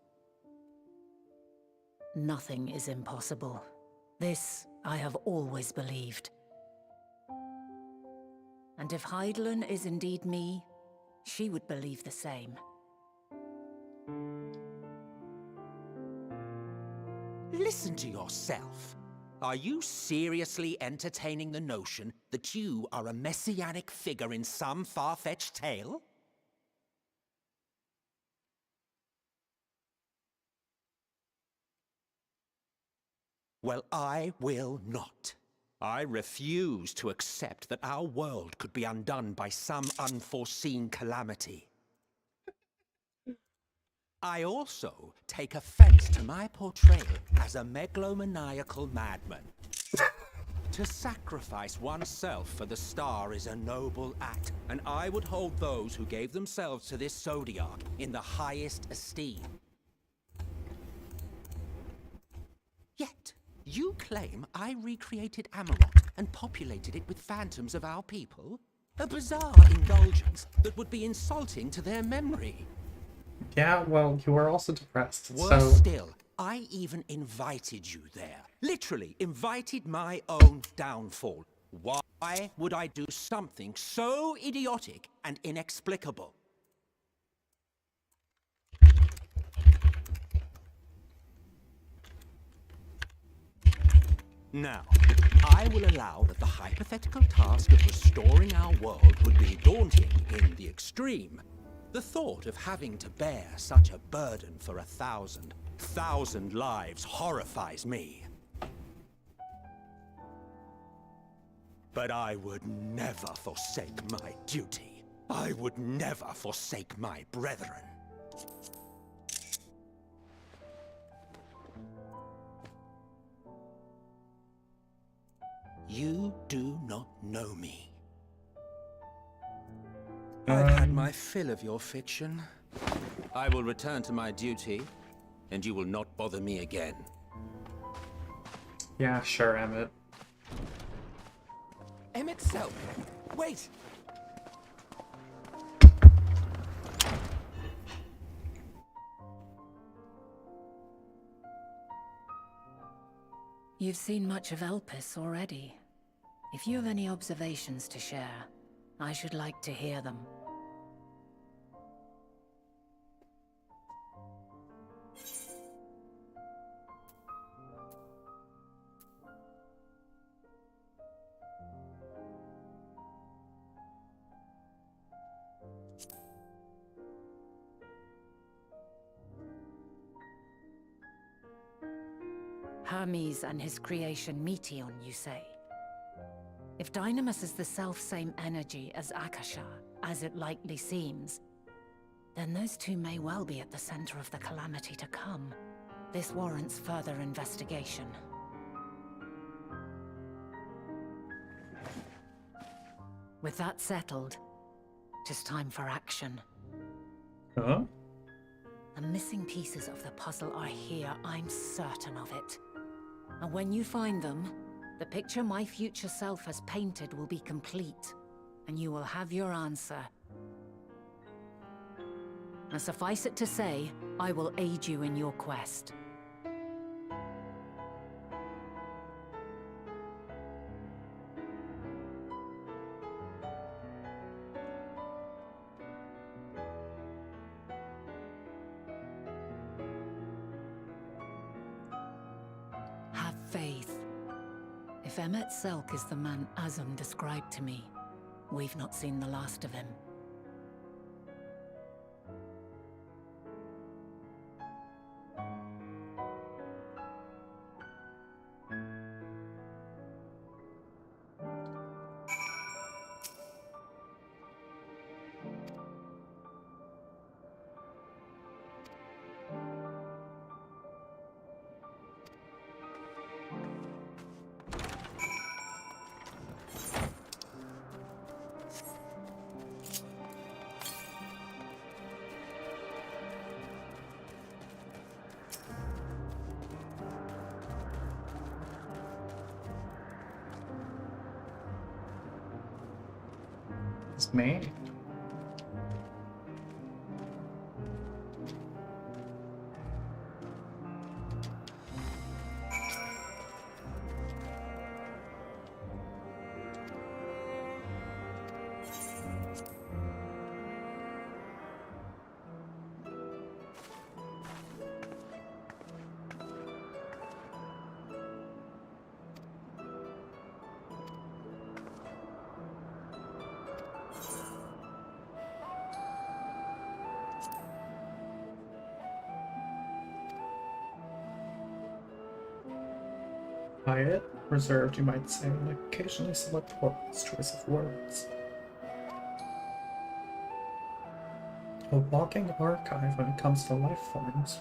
Nothing is impossible. This I have always believed. And if Hydaelyn is indeed me, she would believe the same. Listen to yourself. Are you seriously entertaining the notion that you are a messianic figure in some far-fetched tale? Well, I will not. I refuse to accept that our world could be undone by some unforeseen calamity. I also take offense to my portrayal as a megalomaniacal madman. To sacrifice oneself for the star is a noble act, and I would hold those who gave themselves to this zodiac in the highest esteem. Yet, you claim I recreated Amarot and populated it with phantoms of our people? A bizarre indulgence that would be insulting to their memory. Yeah, well, you are also depressed, Worse still, I even invited you there. Literally invited my own downfall. Why would I do something so idiotic and inexplicable? Now, I will allow that the hypothetical task of restoring our world would be daunting in the extreme. The thought of having to bear such a burden for 1,000 lives horrifies me. But I would never forsake my duty. I would never forsake my brethren. You do not know me. I've had my fill of your fiction. I will return to my duty, and you will not bother me again. Yeah, sure, Emmett. Emmett Selk! Wait! You've seen much of Elpis already. If you have any observations to share, I should like to hear them. Hermes and his creation Meteon, you say? If Dynamis is the self-same energy as Akasha, as it likely seems, then those two may well be at the center of the calamity to come. This warrants further investigation. With that settled, it is time for action. Huh? The missing pieces of the puzzle are here, I'm certain of it. And when you find them, the picture my future self has painted will be complete, and you will have your answer. And suffice it to say, I will aid you in your quest. Have faith. If Emmett Selk is the man Azum described to me, we've not seen the last of him. It's me. Quiet, reserved, you might say, and occasionally select Portland's choice of words. A walking archive when it comes to life forms.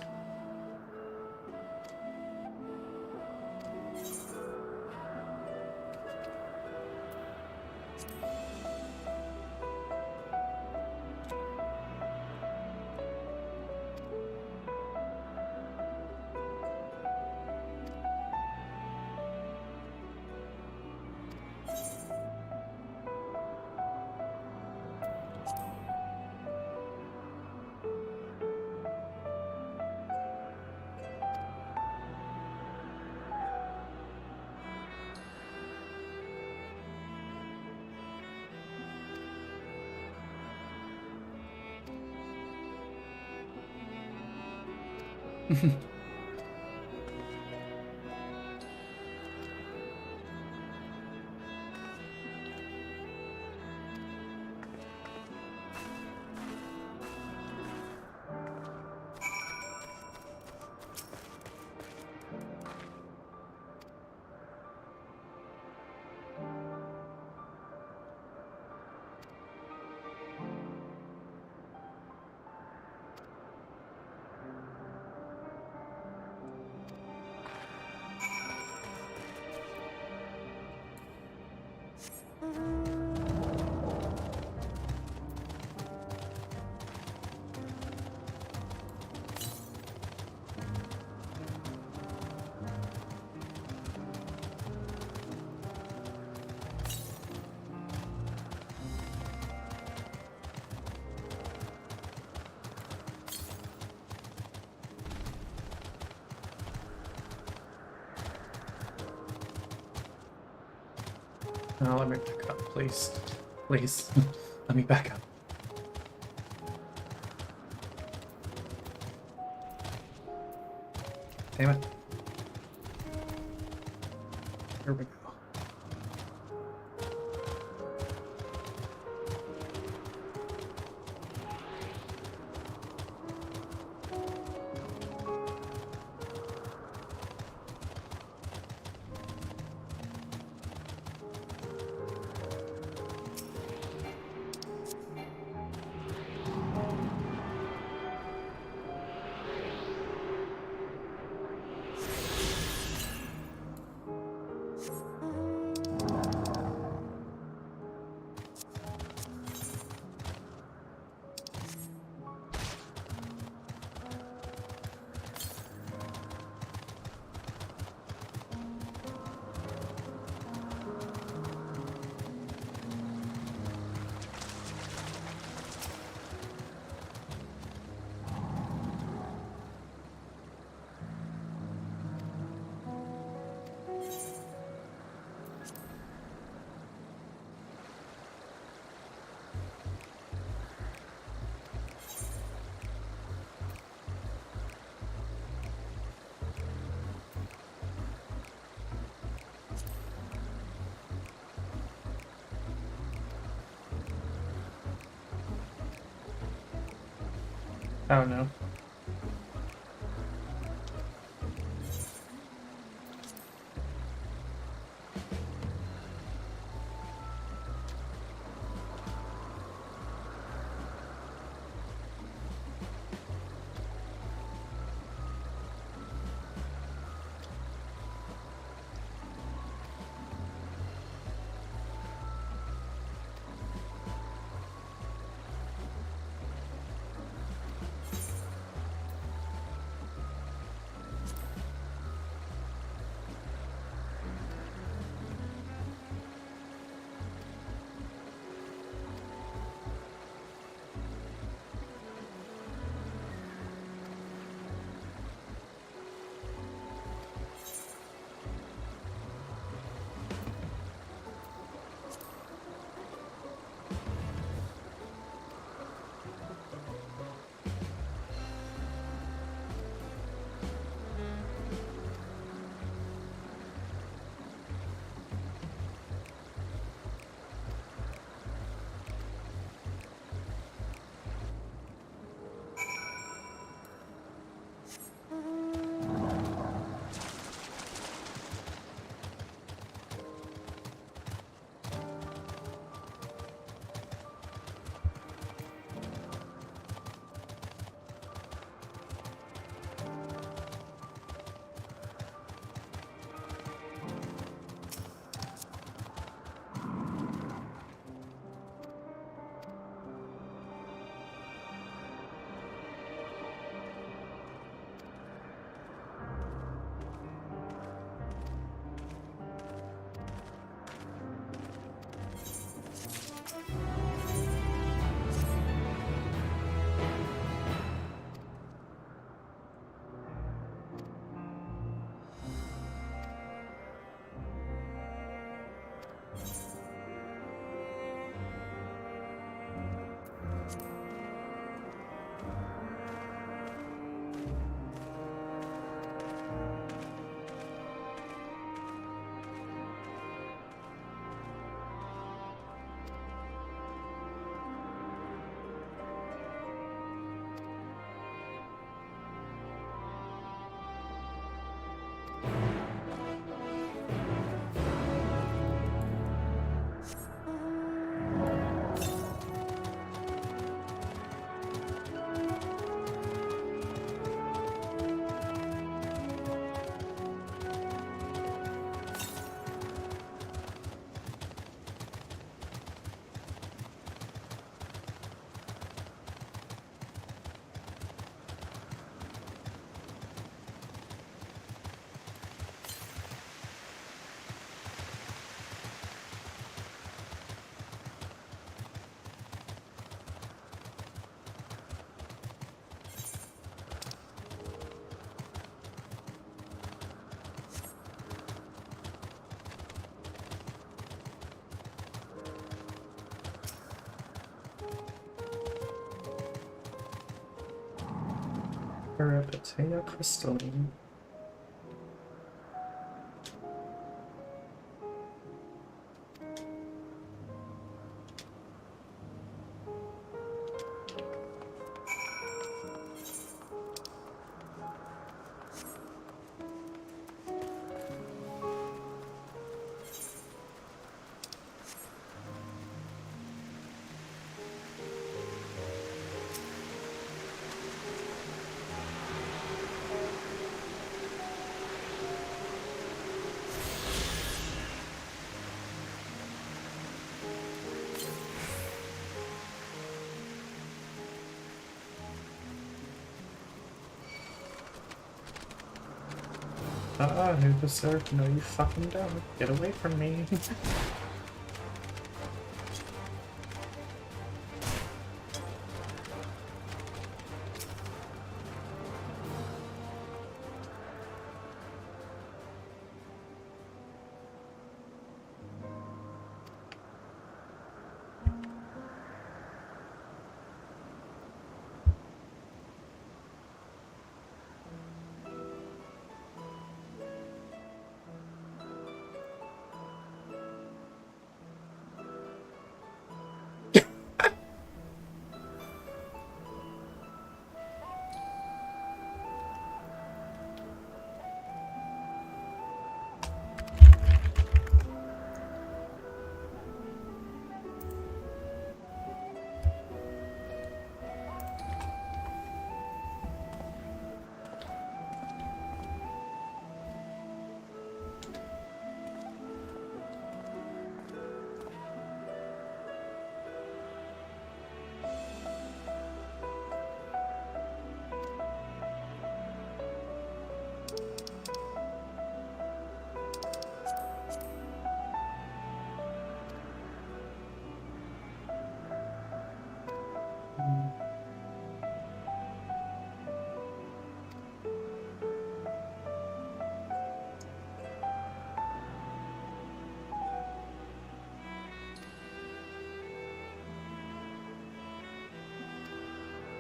Now let me back up, please. Please. Let me back up. Damn it. Here we go. Oh no. Peripatea crystalline. Who deserved? No, you fucking don't. Get away from me.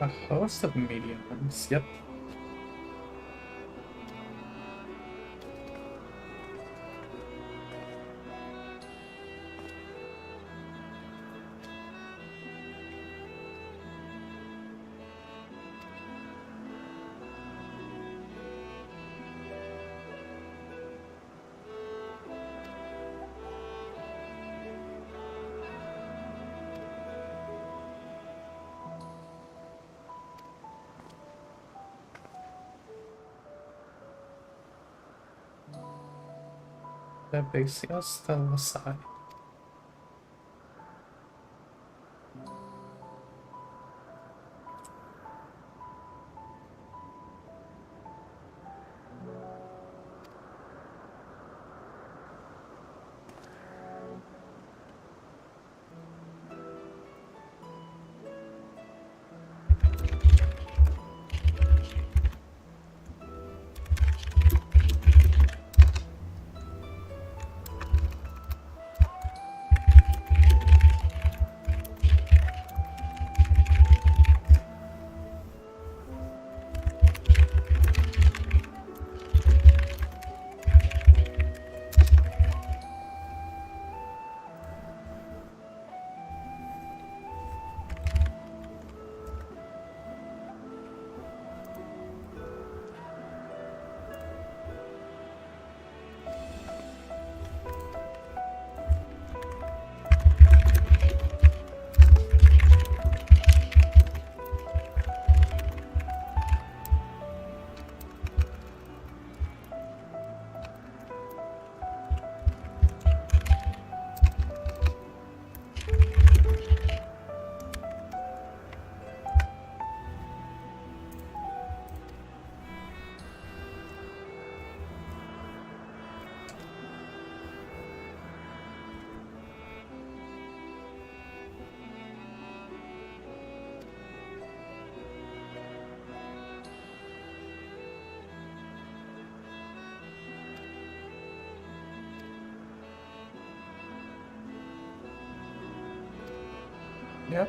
A host of mediums. Yep. Basios Thalasai. Yep.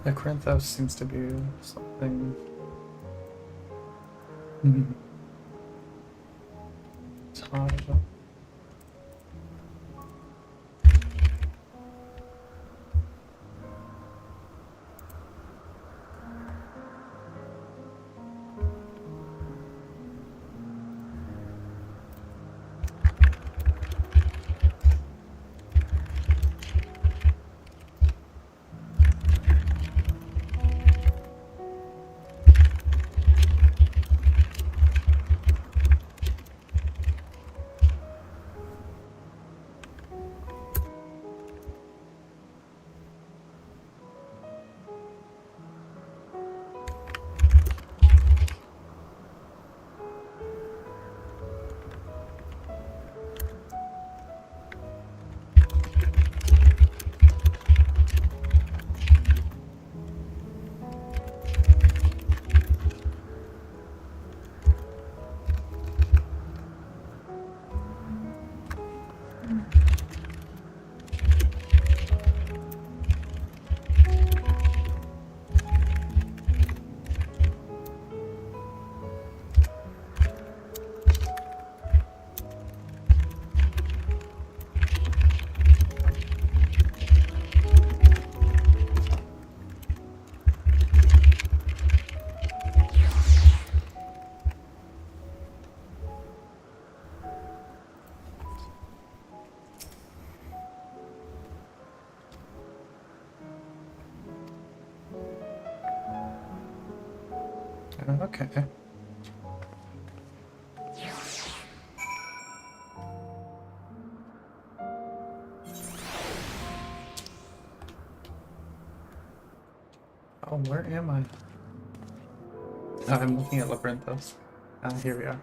The Corinthos seems to be something. It's hard. Okay. Oh, where am I? Oh, I'm looking at Labyrinthos. Ah, here we are.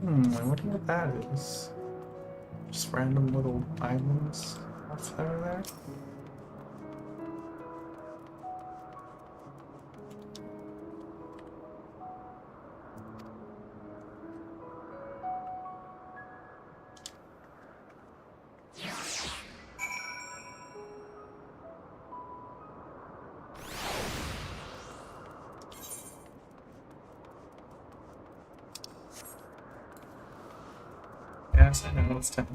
I wonder what that is. Just random little islands off there. Yes, I know, it's 10.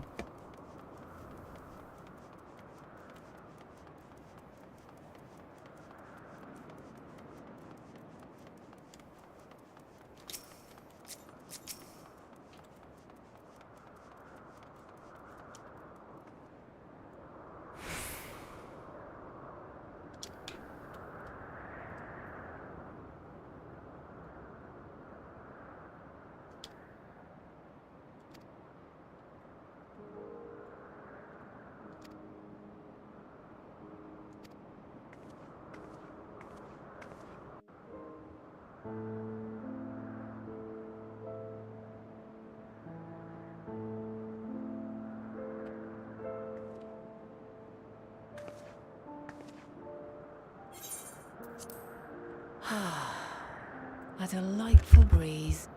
A delightful breeze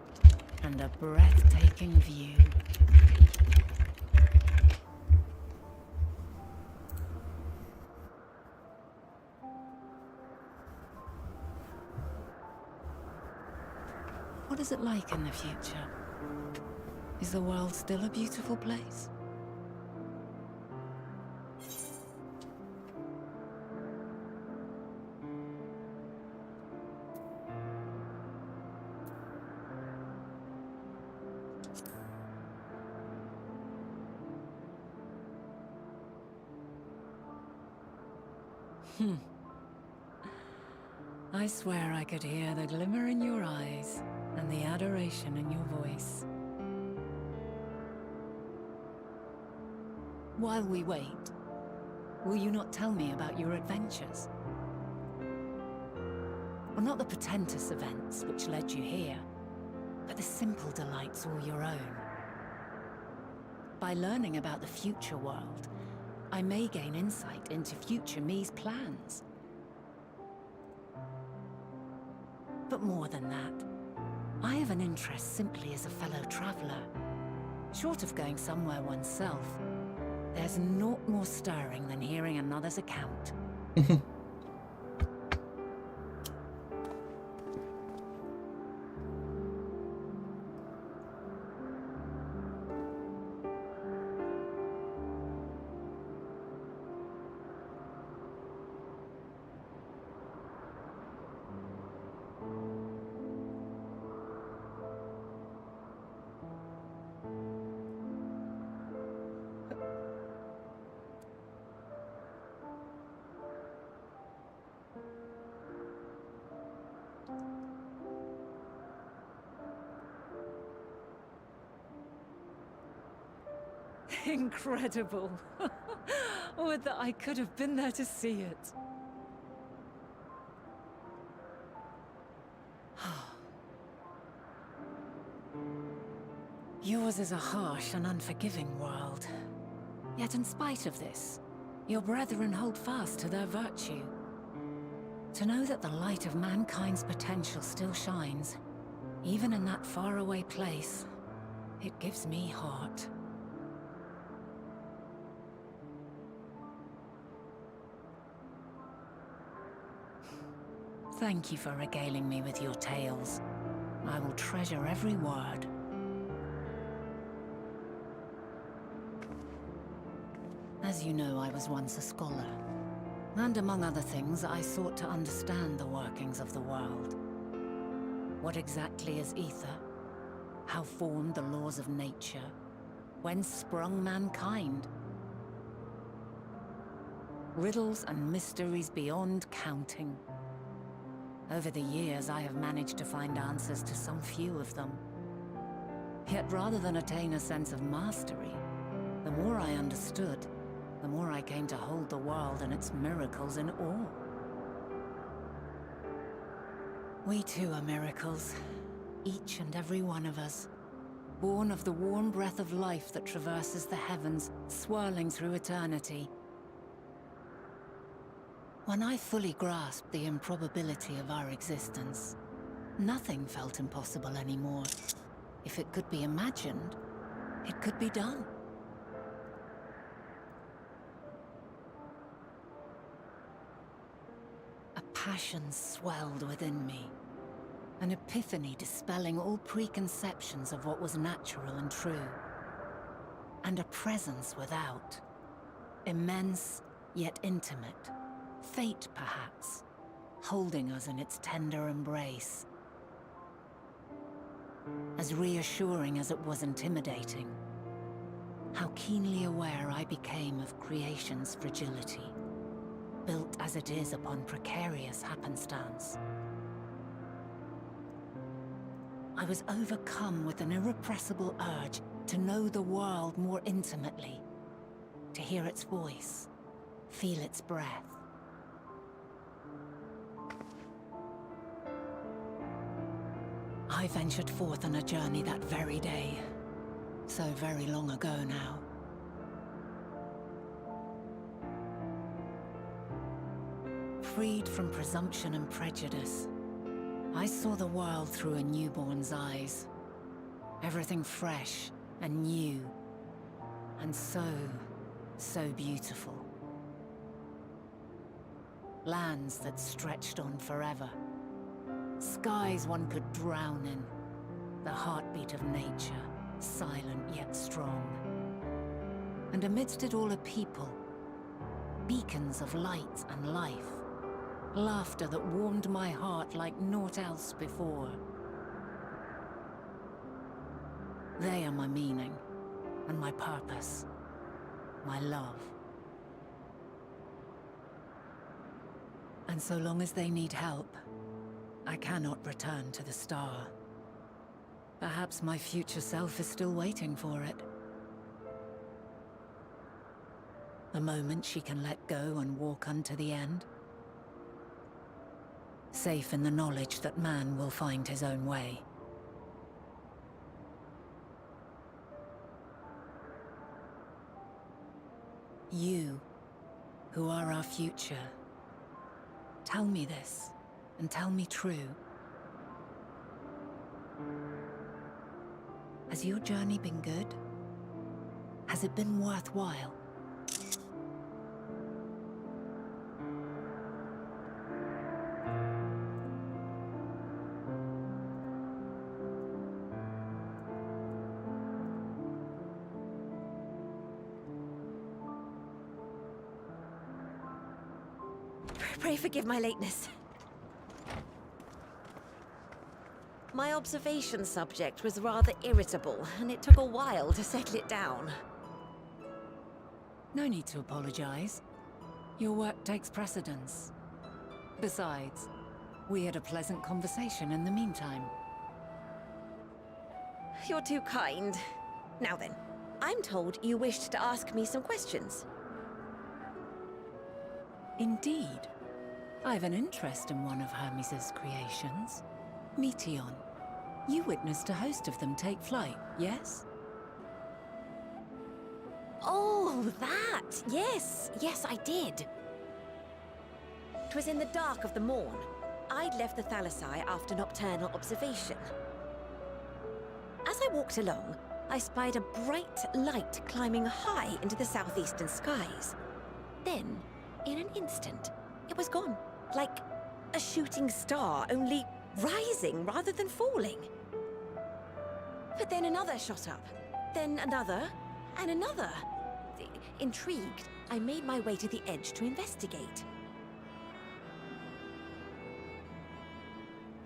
and a breathtaking view. What is it like in the future? Is the world still a beautiful place? I swear I could hear the glimmer in your eyes and the adoration in your voice. While we wait, will you not tell me about your adventures? Well, not the portentous events which led you here, but the simple delights all your own. By learning about the future world, I may gain insight into future me's plans. But more than that, I have an interest simply as a fellow traveler. Short of going somewhere oneself, there's naught more stirring than hearing another's account. Incredible. Would that I could have been there to see it. Yours is a harsh and unforgiving world. Yet in spite of this, your brethren hold fast to their virtue. To know that the light of mankind's potential still shines, even in that faraway place, it gives me heart. Thank you for regaling me with your tales. I will treasure every word. As you know, I was once a scholar. And among other things, I sought to understand the workings of the world. What exactly is ether? How formed the laws of nature? Whence sprung mankind? Riddles and mysteries beyond counting. Over the years, I have managed to find answers to some few of them. Yet rather than attain a sense of mastery, the more I understood, the more I came to hold the world and its miracles in awe. We too are miracles, each and every one of us, born of the warm breath of life that traverses the heavens, swirling through eternity. When I fully grasped the improbability of our existence, nothing felt impossible anymore. If it could be imagined, it could be done. A passion swelled within me, an epiphany dispelling all preconceptions of what was natural and true. And a presence without, immense yet intimate. Fate, perhaps, holding us in its tender embrace. As reassuring as it was intimidating, how keenly aware I became of creation's fragility, built as it is upon precarious happenstance. I was overcome with an irrepressible urge to know the world more intimately, to hear its voice, feel its breath. I ventured forth on a journey that very day, so very long ago now. Freed from presumption and prejudice, I saw the world through a newborn's eyes. Everything fresh and new, and so beautiful. Lands that stretched on forever. Skies one could drown in, the heartbeat of nature, silent yet strong. And amidst it all a people, beacons of light and life, laughter that warmed my heart like naught else before. They are my meaning, and my purpose, my love. And so long as they need help, I cannot return to the star. Perhaps my future self is still waiting for it. The moment she can let go and walk unto the end. Safe in the knowledge that man will find his own way. You, who are our future, tell me this. And tell me true. Has your journey been good? Has it been worthwhile? Pray forgive my lateness. My observation subject was rather irritable, and it took a while to settle it down. No need to apologize. Your work takes precedence. Besides, we had a pleasant conversation in the meantime. You're too kind. Now then, I'm told you wished to ask me some questions. Indeed. I have an interest in one of Hermes' creations. Meteon. You witnessed a host of them take flight, yes? Oh, that! Yes, yes, I did. 'Twas in the dark of the morn. I'd left the Thalassai after nocturnal observation. As I walked along, I spied a bright light climbing high into the southeastern skies. Then, in an instant, it was gone. Like a shooting star, only rising rather than falling. But then another shot up, then another, and another. Intrigued, I made my way to the edge to investigate.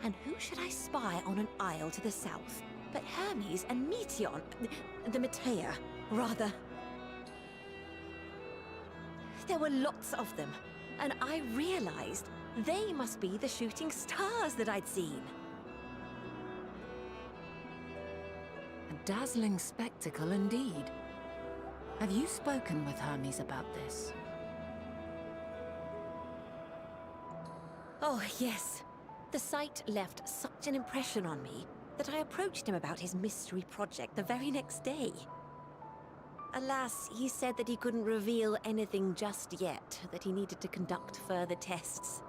And who should I spy on an isle to the south but Hermes and Meteon, the Matea, rather. There were lots of them, and I realized they must be the shooting stars that I'd seen. A dazzling spectacle indeed. Have you spoken with Hermes about this? Oh, yes. The sight left such an impression on me that I approached him about his mystery project the very next day. Alas, he said that he couldn't reveal anything just yet, that he needed to conduct further tests.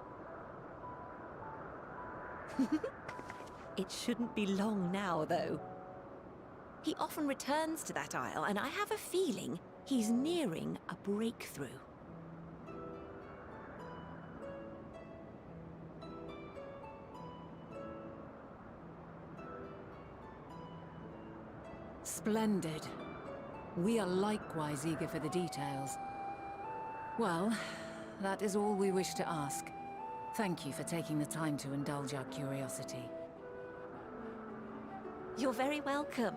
It shouldn't be long now, though. He often returns to that isle, and I have a feeling he's nearing a breakthrough. Splendid. We are likewise eager for the details. Well, that is all we wish to ask. Thank you for taking the time to indulge our curiosity. You're very welcome.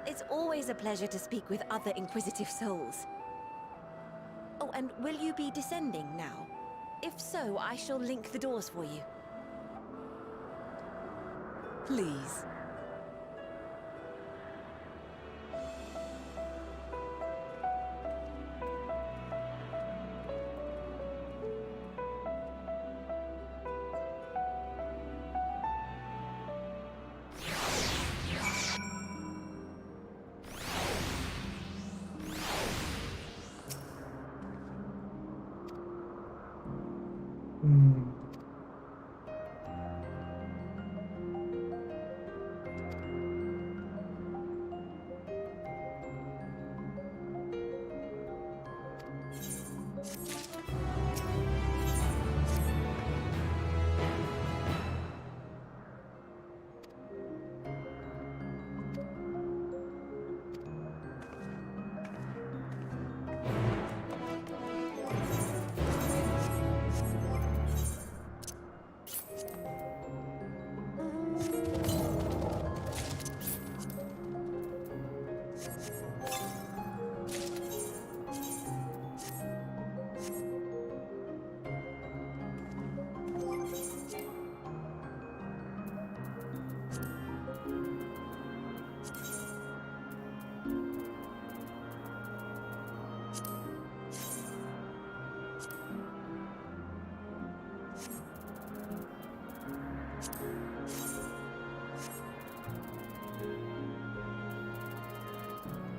It's always a pleasure to speak with other inquisitive souls. Oh, and will you be descending now? If so, I shall link the doors for you. Please.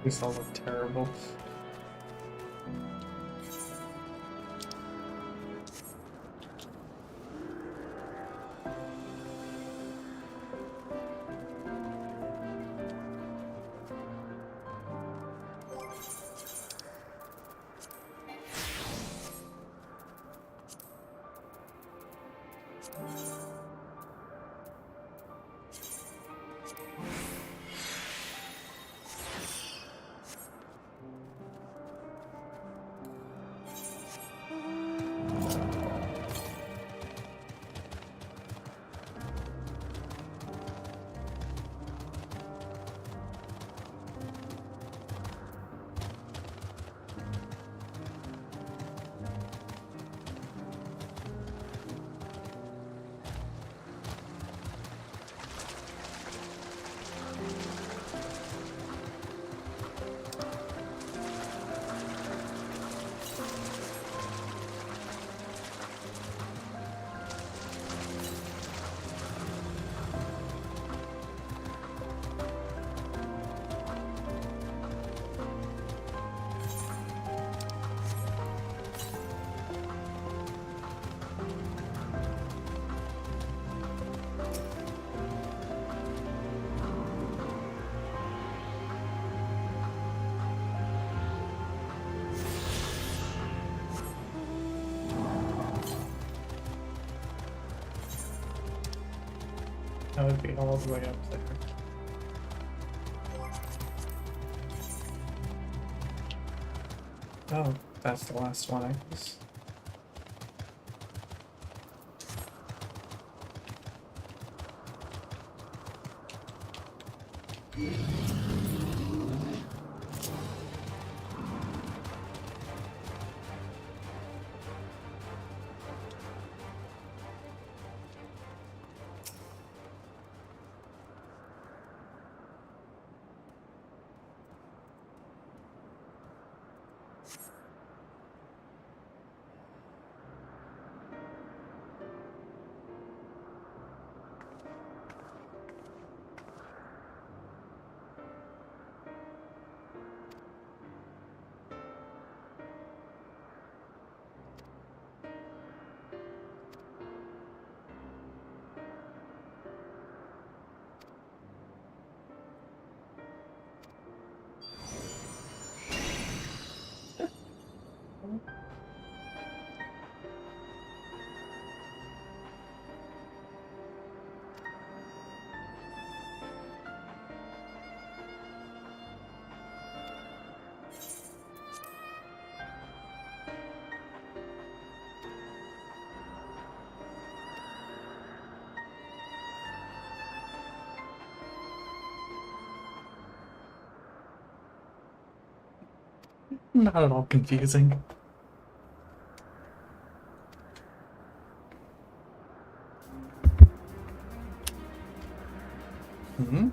These all look terrible. That would be all the way up there. Oh, that's the last one, I guess. Not at all confusing. Hmm?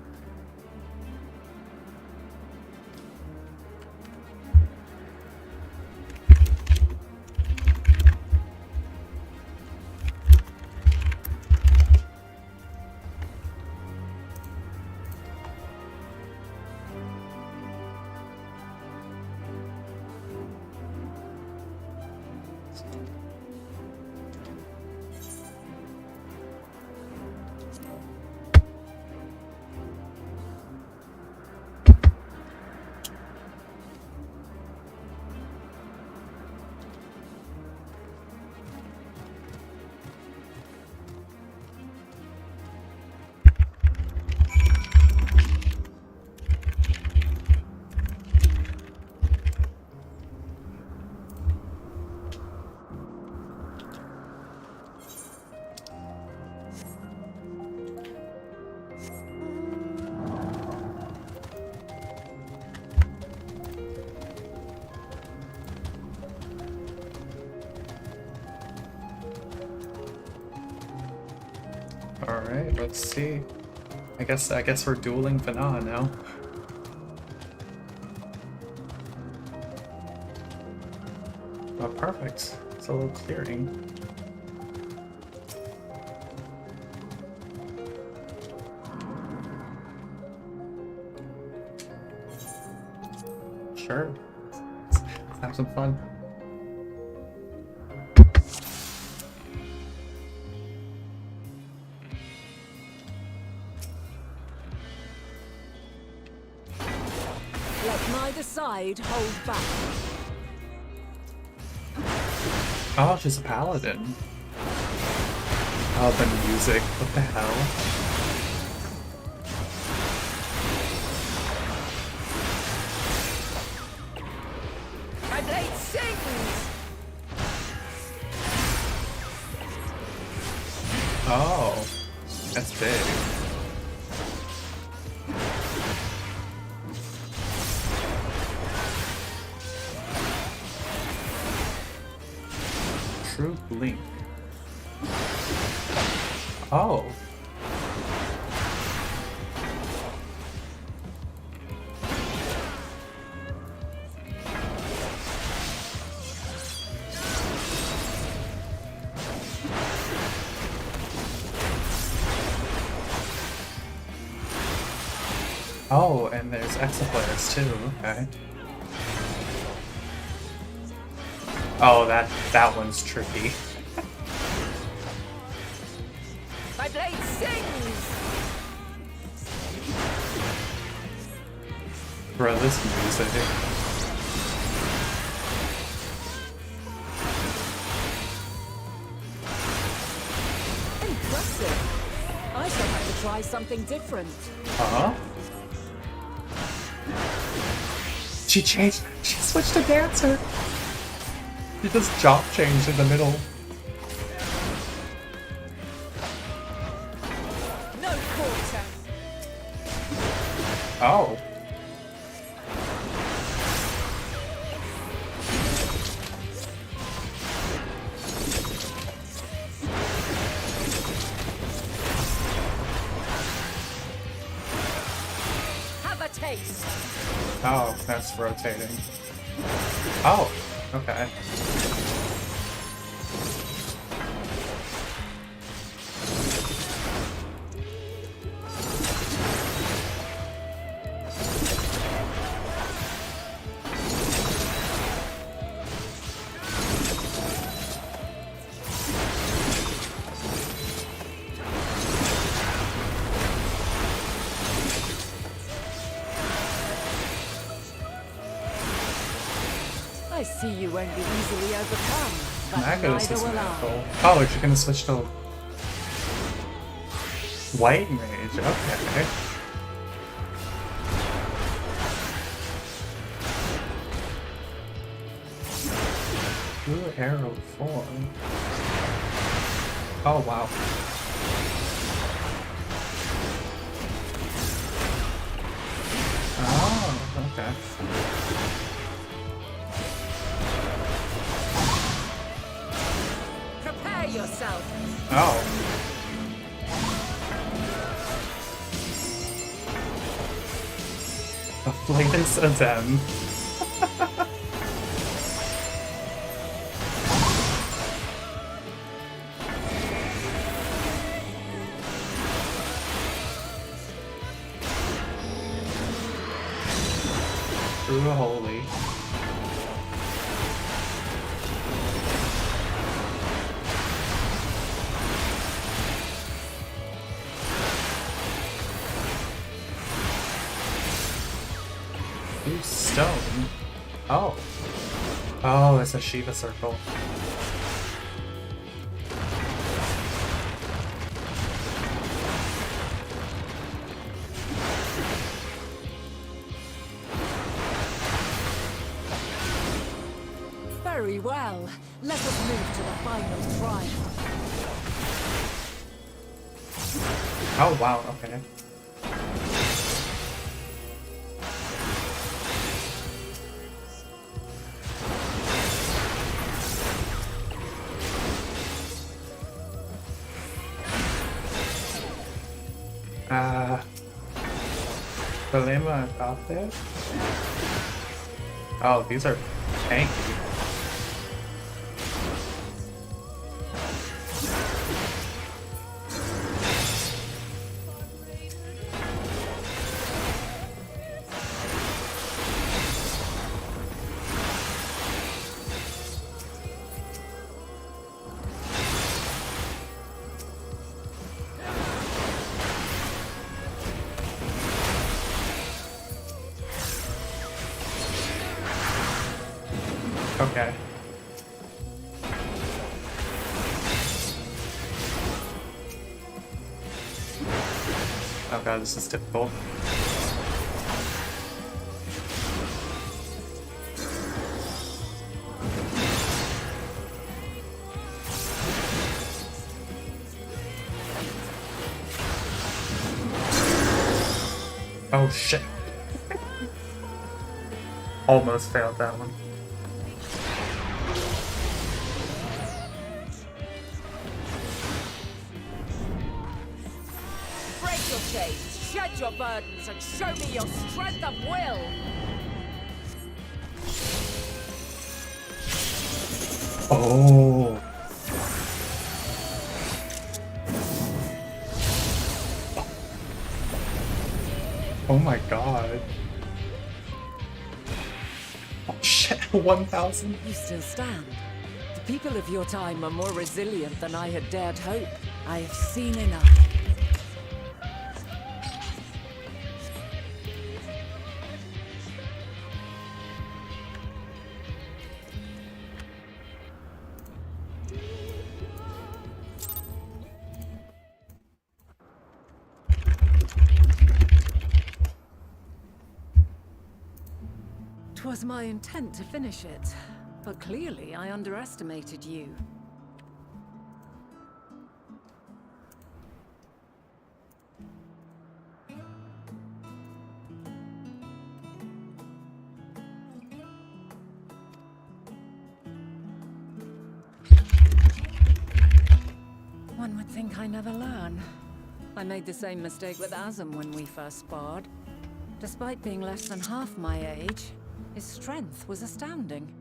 Alright, let's see. I guess we're dueling Vana now. Oh, perfect. It's a little clearing. Sure. Let's have some fun. Let neither side hold back. Oh, she's a paladin. Oh, the music. What the hell? My blade sings! Oh, that's big. True blink. Oh. Oh, and there's exaflares too, okay. Oh, that one's tricky. My blade sings! Bro, this music. Impressive. I shall have to try something different. Huh? She switched to dancer. She just job changed in the middle. No quarter! Oh. Have a taste! Oh, that's rotating. Oh, okay. I see you won't be easily overcome, but Magus neither is will miracle. I. Oh, you're gonna switch to White Mage, okay. Blue arrow 4. Oh wow. Oh, okay. Prepare yourself! Oh. The Flatus Adem. True holy. Blue stone. Oh. Oh, it's a Shiva circle. Very well. Let us move to the final trial. Oh wow, okay. Belema and Balthier? Oh, these are tanky. Okay. Oh god, this is difficult. Oh shit. Almost failed that one. Break your chains, shed your burdens, and show me your strength of will! Oh. Oh my god. Oh shit, 1,000? You still stand. The people of your time are more resilient than I had dared hope. I have seen enough. Twas my intent to finish it, but clearly I underestimated you. One would think I never learn. I made the same mistake with Azam when we first sparred. Despite being less than half my age, his strength was astounding.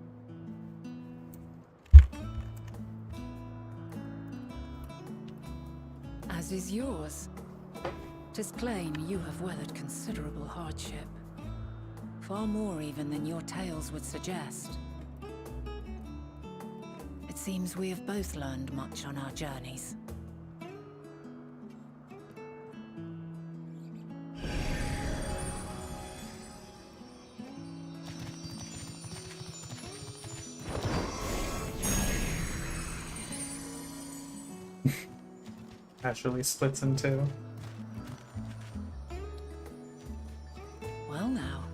As is yours. 'Tis plain you have weathered considerable hardship. Far more even than your tales would suggest. It seems we have both learned much on our journeys. Actually splits in two. Well now,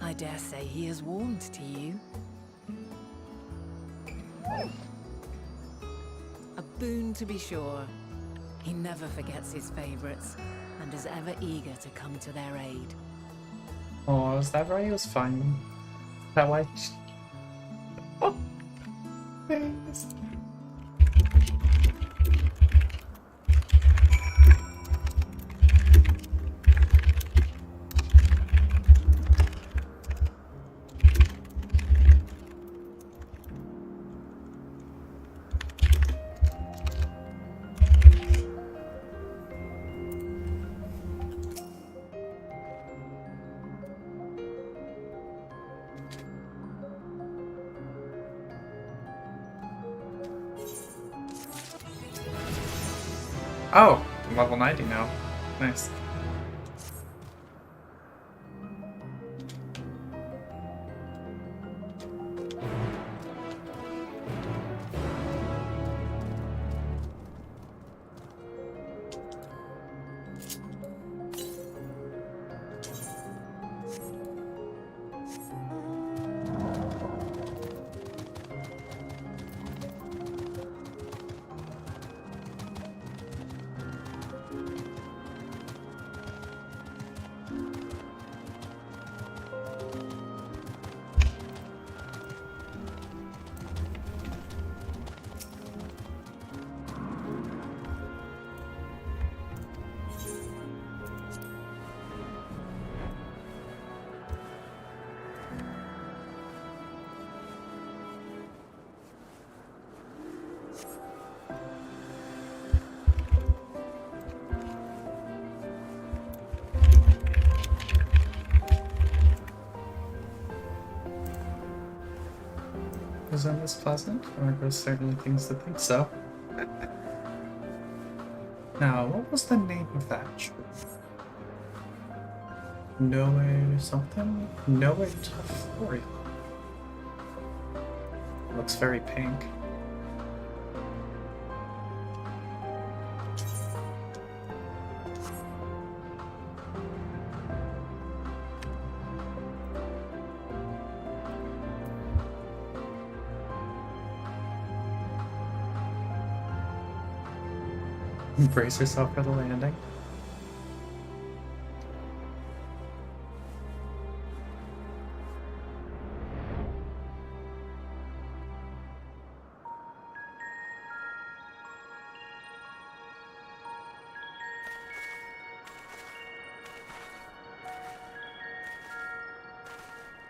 I dare say he is warmed to you. A boon to be sure. He never forgets his favorites, and is ever eager to come to their aid. Oh, is that right? He was fine. That way. Oh. Thanks. Oh, I'm level 90 now. Nice. Isn't this pleasant? Or there's certainly things to think so. Now, what was the name of that tree? Noe something? Noe Tafori. Looks very pink. Brace yourself for the landing.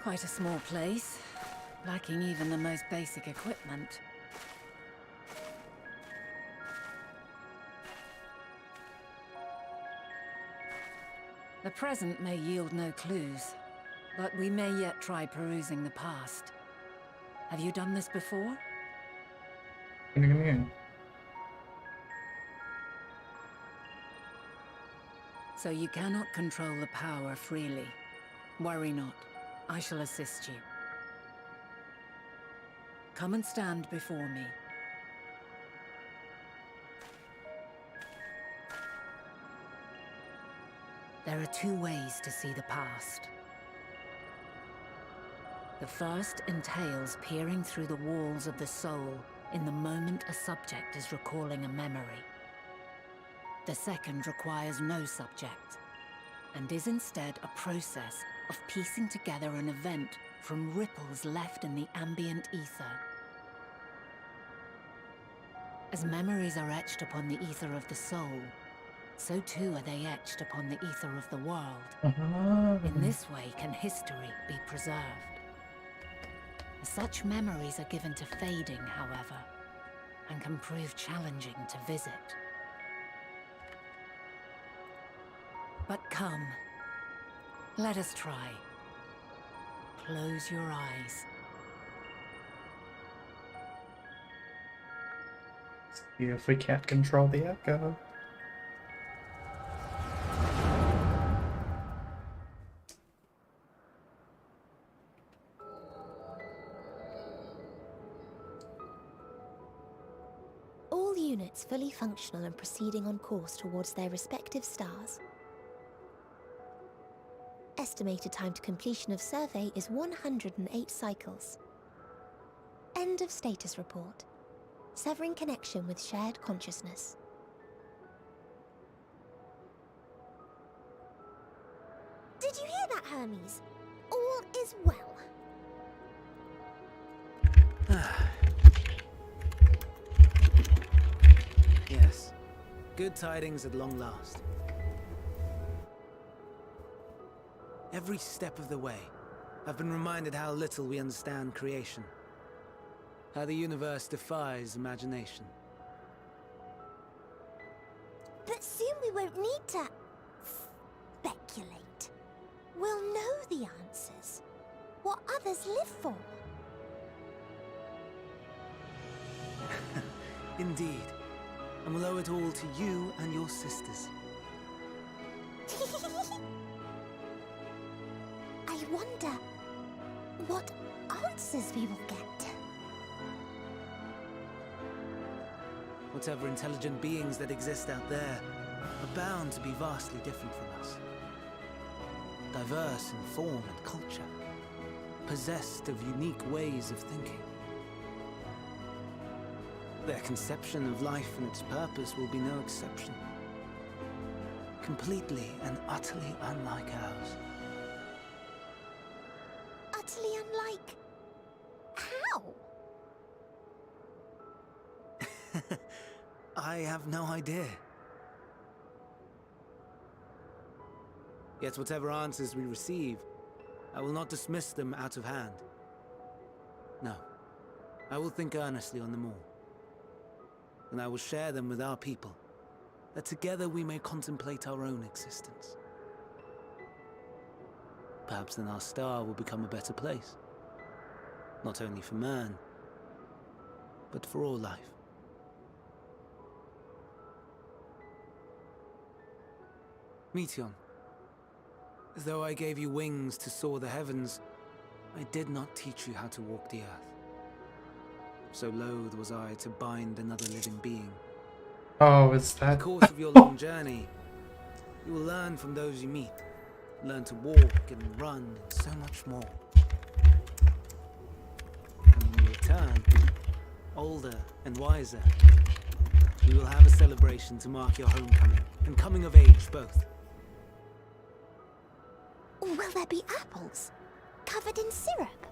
Quite a small place, lacking even the most basic equipment. The present may yield no clues, but we may yet try perusing the past. Have you done this before? What do you mean? So you cannot control the power freely. Worry not. I shall assist you. Come and stand before me. There are two ways to see the past. The first entails peering through the walls of the soul in the moment a subject is recalling a memory. The second requires no subject, and is instead a process of piecing together an event from ripples left in the ambient ether. As memories are etched upon the ether of the soul, so too are they etched upon the ether of the world. In this way can history be preserved. Such memories are given to fading, however, and can prove challenging to visit. But come, let us try. Close your eyes. See if we can't control the echo. All units fully functional and proceeding on course towards their respective stars. Estimated time to completion of survey is 108 cycles. End of status report. Severing connection with shared consciousness. Did you hear that, Hermes? All is well. Yes. Good tidings at long last. Every step of the way, I've been reminded how little we understand creation. How the universe defies imagination. But soon we won't need to speculate. We'll know the answers. What others live for. Indeed. And we'll owe it all to you and your sisters. I wonder what answers we will get. Whatever intelligent beings that exist out there are bound to be vastly different from us. Diverse in form and culture, possessed of unique ways of thinking. Their conception of life and its purpose will be no exception. Completely and utterly unlike ours. Utterly unlike... how? I have no idea. Yet whatever answers we receive, I will not dismiss them out of hand. No, I will think earnestly on them all. And I will share them with our people, that together we may contemplate our own existence. Perhaps then our star will become a better place. Not only for man, but for all life. Meteon, though I gave you wings to soar the heavens, I did not teach you how to walk the earth. So loath was I to bind another living being. Oh, is In the that... course of your long journey, you will learn from those you meet. Learn to walk and run and so much more. And when you return, older and wiser, We will have a celebration to mark your homecoming and coming of age both. Will there be apples? Covered in syrup?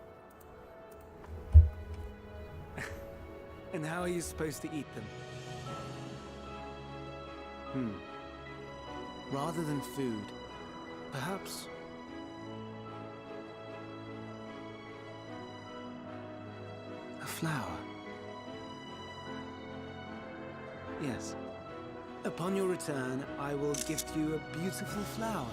And how are you supposed to eat them? Rather than food, perhaps... a flower. Yes. Upon your return, I will gift you a beautiful flower.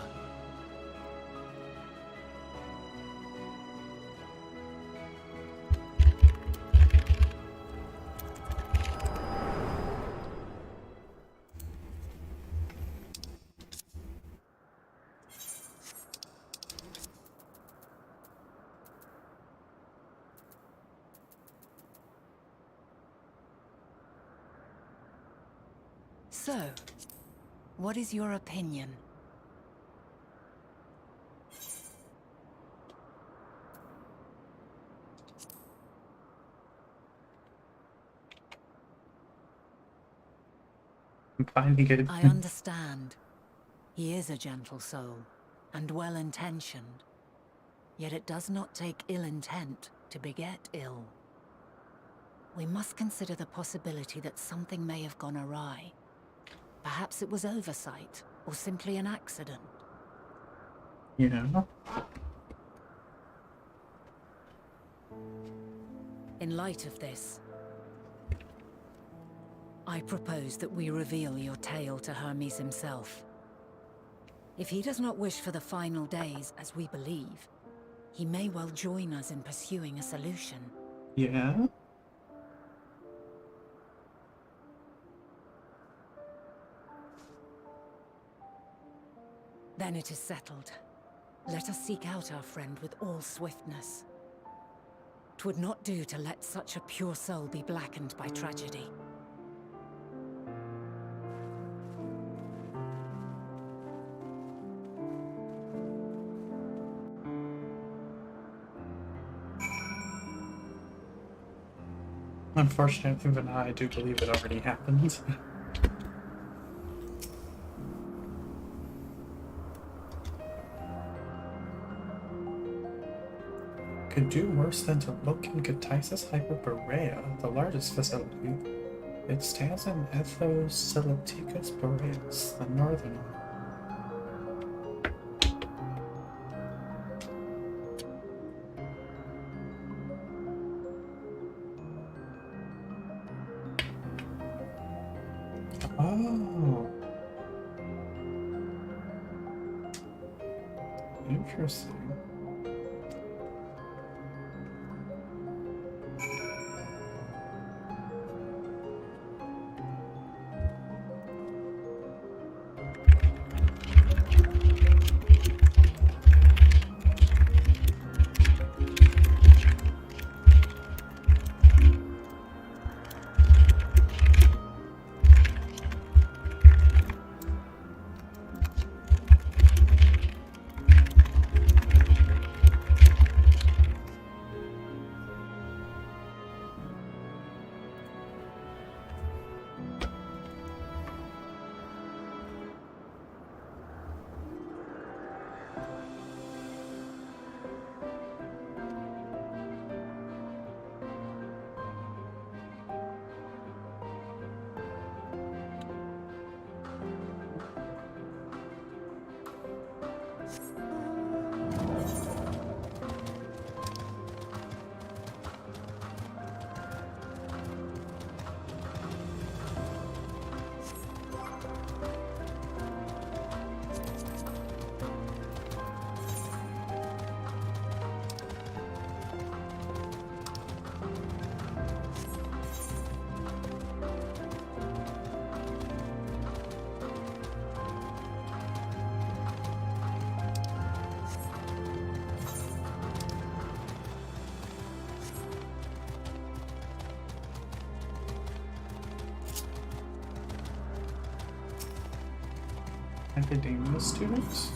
So, what is your opinion? I'm fine, he get I understand. He is a gentle soul, and well-intentioned. Yet it does not take ill intent to beget ill. We must consider the possibility that something may have gone awry. Perhaps it was oversight, or simply an accident. Yeah. In light of this, I propose that we reveal your tale to Hermes himself. If he does not wish for the final days, as we believe, he may well join us in pursuing a solution. Yeah? Then it is settled. Let us seek out our friend with all swiftness. 'Twould not do to let such a pure soul be blackened by tragedy. Unfortunately, but I do believe it already happened. Could do worse than to look in Gatisis Hyperborea, the largest facility. It stands in Ethosiloticus Boreas, the northern one. Oh. Interesting. Academia students?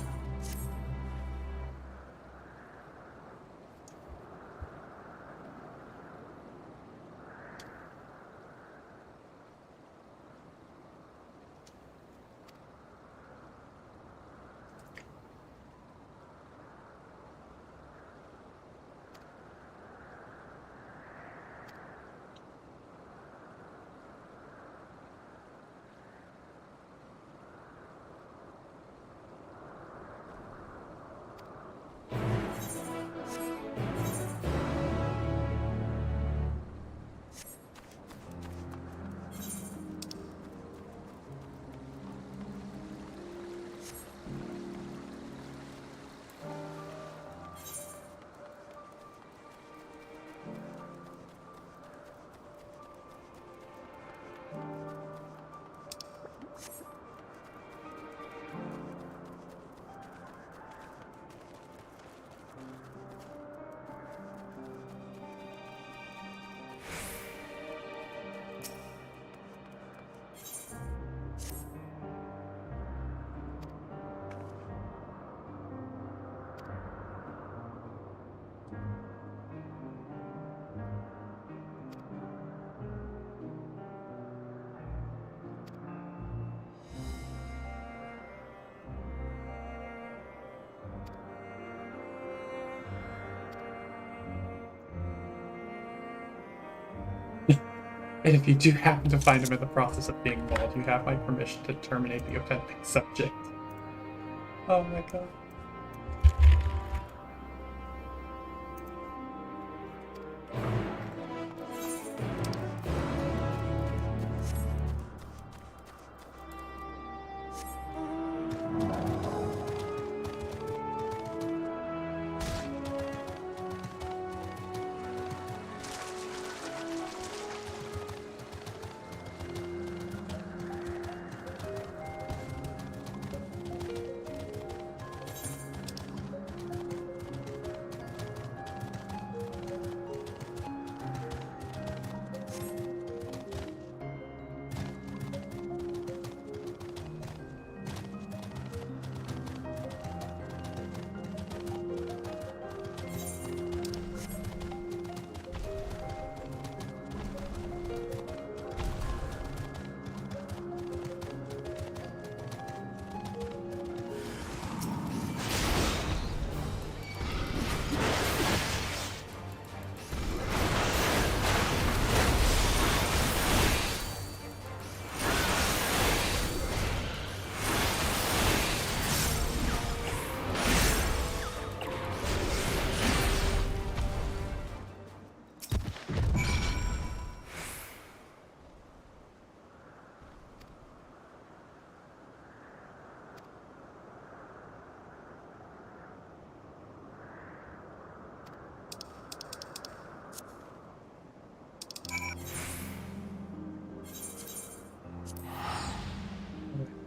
And if you do happen to find him in the process of being mauled, you have my permission to terminate the offending subject. Oh my god.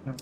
No.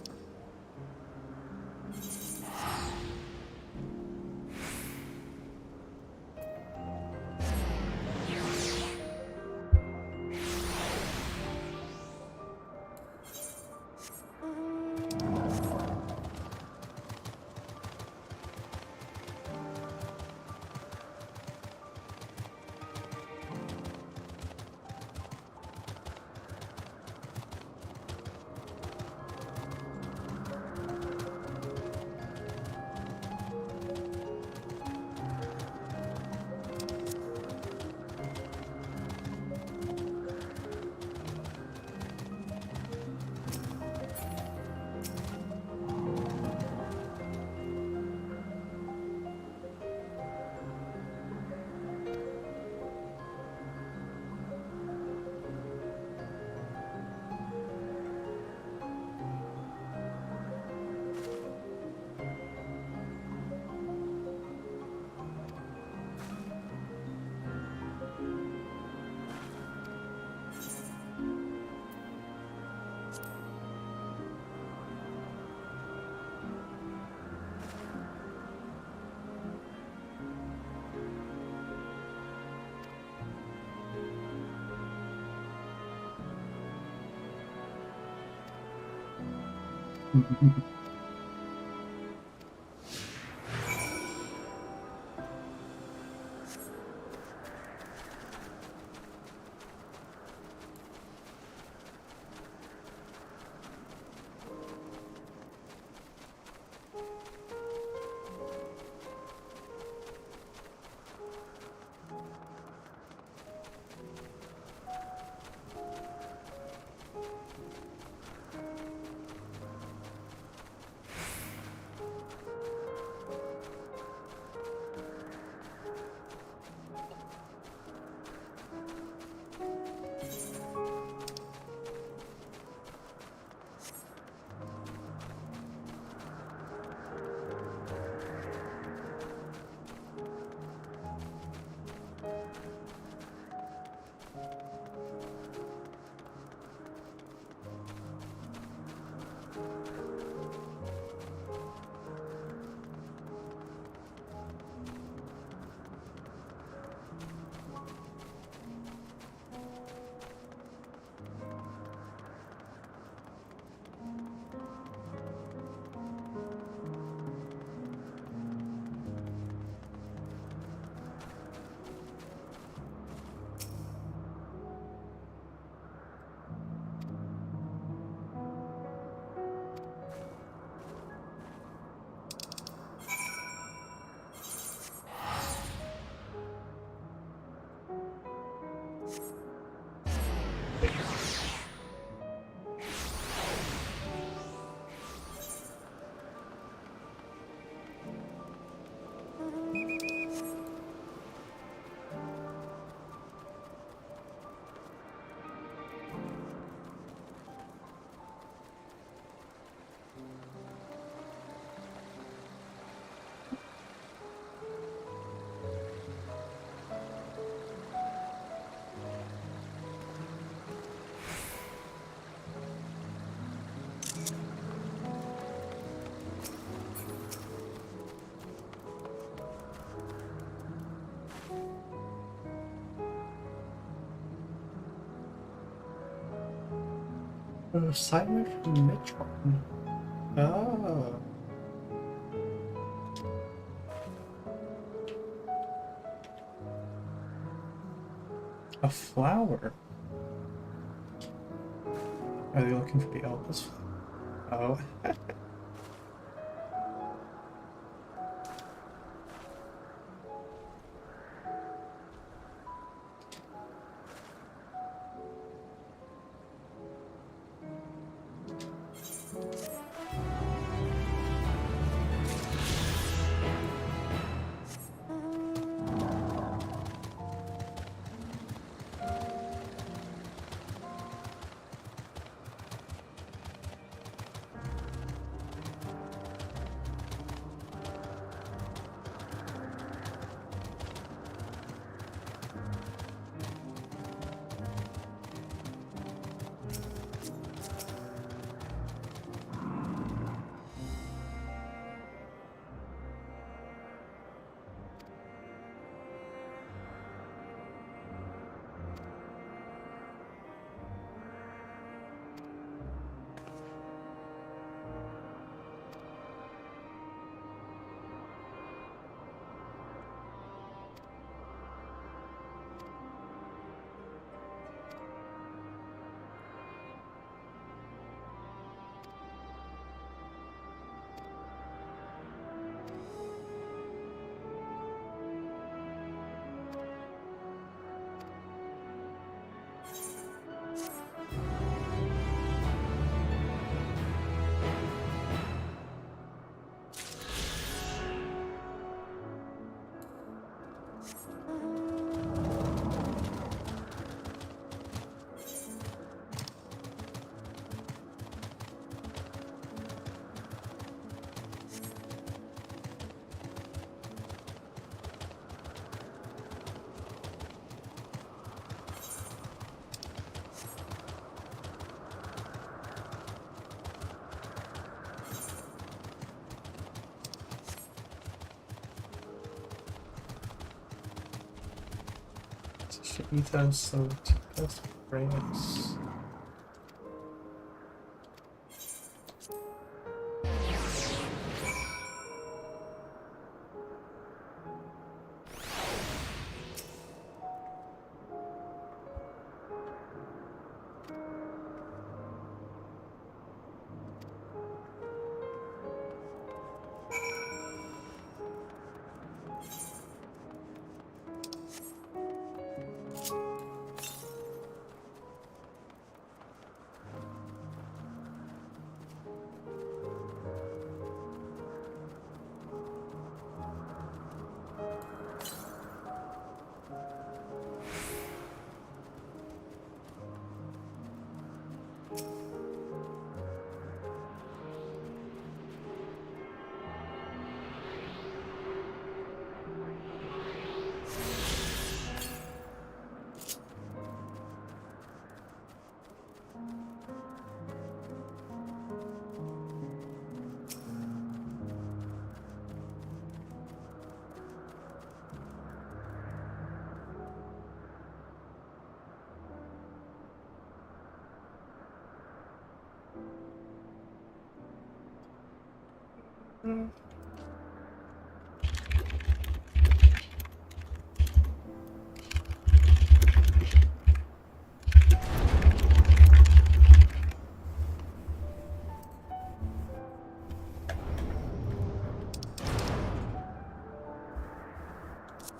Assignment from Mitchell. Ah. A flower. Are they looking for the eldest? Oh. Ethos of Tempest Brains.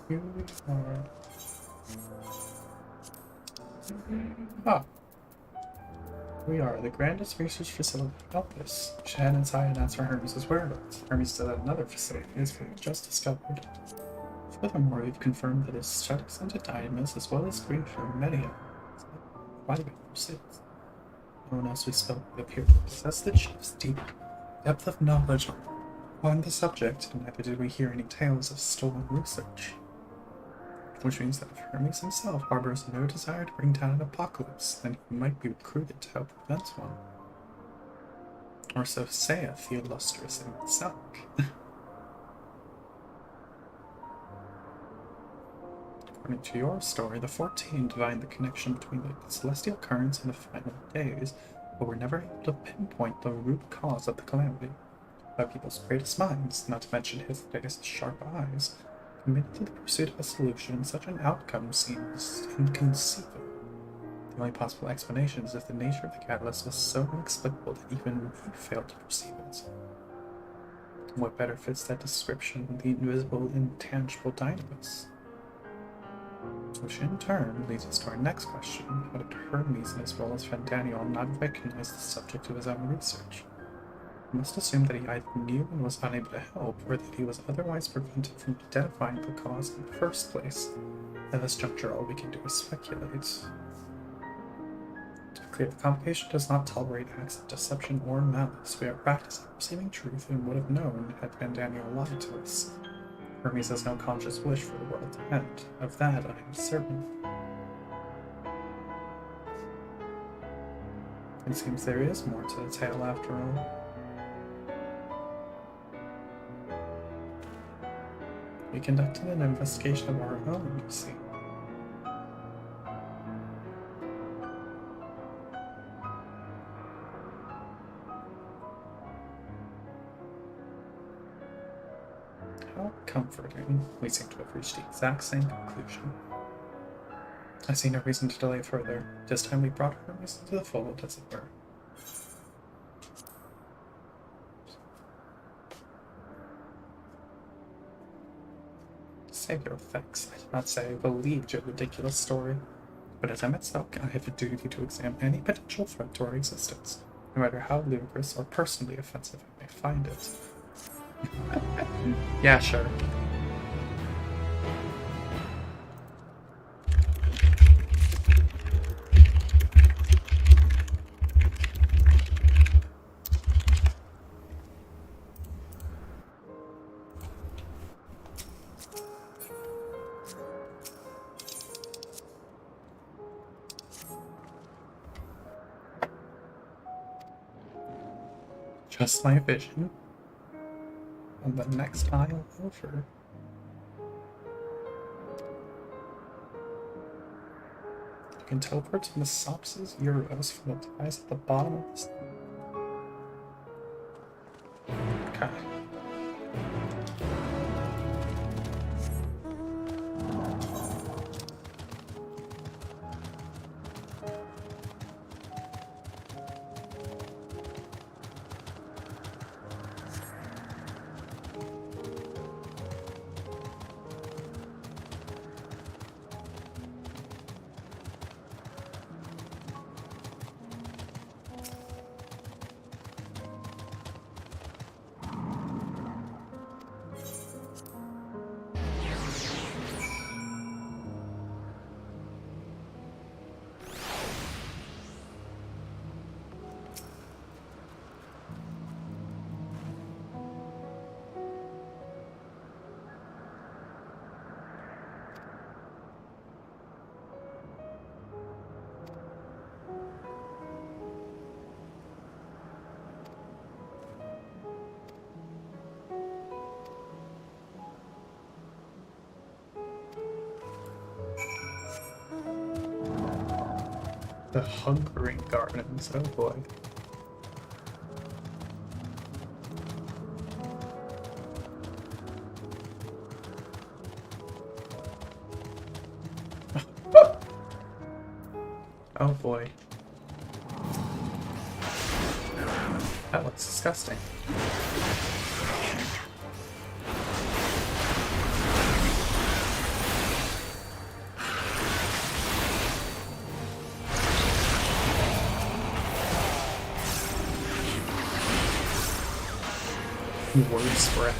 Here we are. Ah. We are the grandest research facility about this. Shan and Sai announced for Hermes' whereabouts. Hermes said that another facility is just discovered. Furthermore, we've confirmed that his sharks into Dynamis as well as green from many quite a bit of pursuits. No one else we spoke with appeared to possess the chief's deep depth of knowledge on the subject, and neither did we hear any tales of stolen research. Which means that if Hermes himself harbors no desire to bring down an apocalypse, then he might be recruited to help prevent one. Or so saith the illustrious himself. According to your story, the 14 divined the connection between the celestial currents and the final days, but were never able to pinpoint the root cause of the calamity. But people's greatest minds, not to mention his sharp eyes, committed to the pursuit of a solution, such an outcome seems inconceivable. The only possible explanation is if the nature of the catalyst was so inexplicable that even we failed to perceive it. What better fits that description than the invisible, intangible dynamis? Which in turn leads us to our next question: how did Hermes, in his role as Fandaniel, not recognize the subject of his own research? We must assume that he either knew and was unable to help, or that he was otherwise prevented from identifying the cause in the first place. At this juncture, all we can do is speculate. To be clear, the convocation does not tolerate acts of deception or malice. We are practicing perceiving truth and would have known had Fandaniel lied to us. Hermes has no conscious wish for the world to end. Of that I am certain. It seems there is more to the tale after all. We conducted an investigation of our own, you see. How comforting. We seem to have reached the exact same conclusion. I see no reason to delay further. This time we brought Hermes into the fold, as it were. Save your effects. I did not say I believed your ridiculous story. But as Emmett spoke, I have a duty to examine any potential threat to our existence, no matter how ludicrous or personally offensive I may find it. Yeah, sure. Just my vision. On the next aisle over. You can teleport to Mesopsis Euros from the device at the bottom of this. Okay. The Hungering Gardens, oh boy. Oh boy. That looks disgusting. Word spread.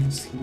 is he?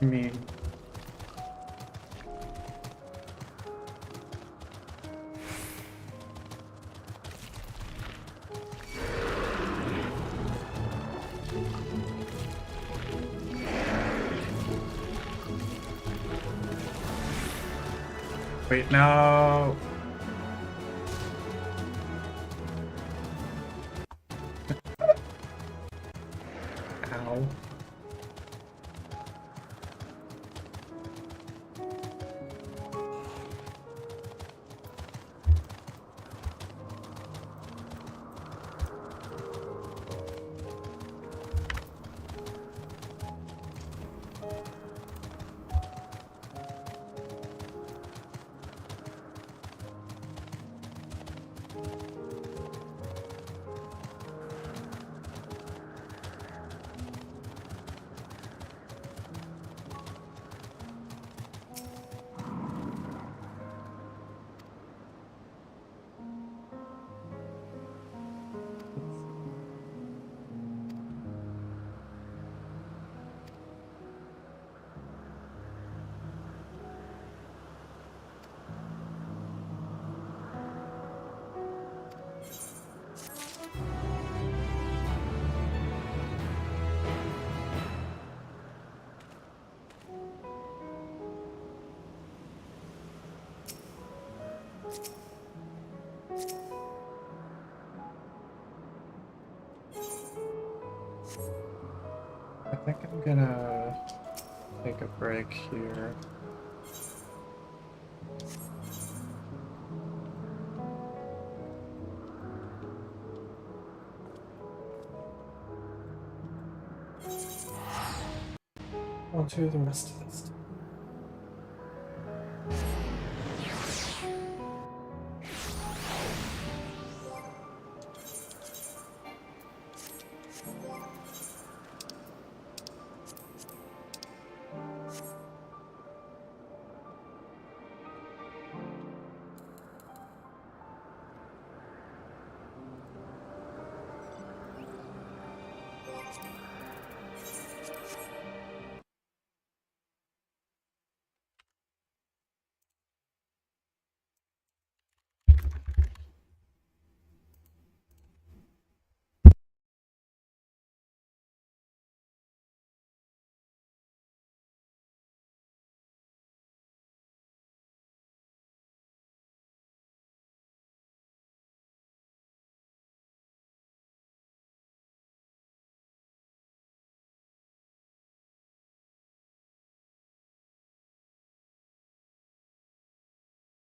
I mean, wait, no. Ow. I think I'm gonna take a break here. I'll do the rest of this.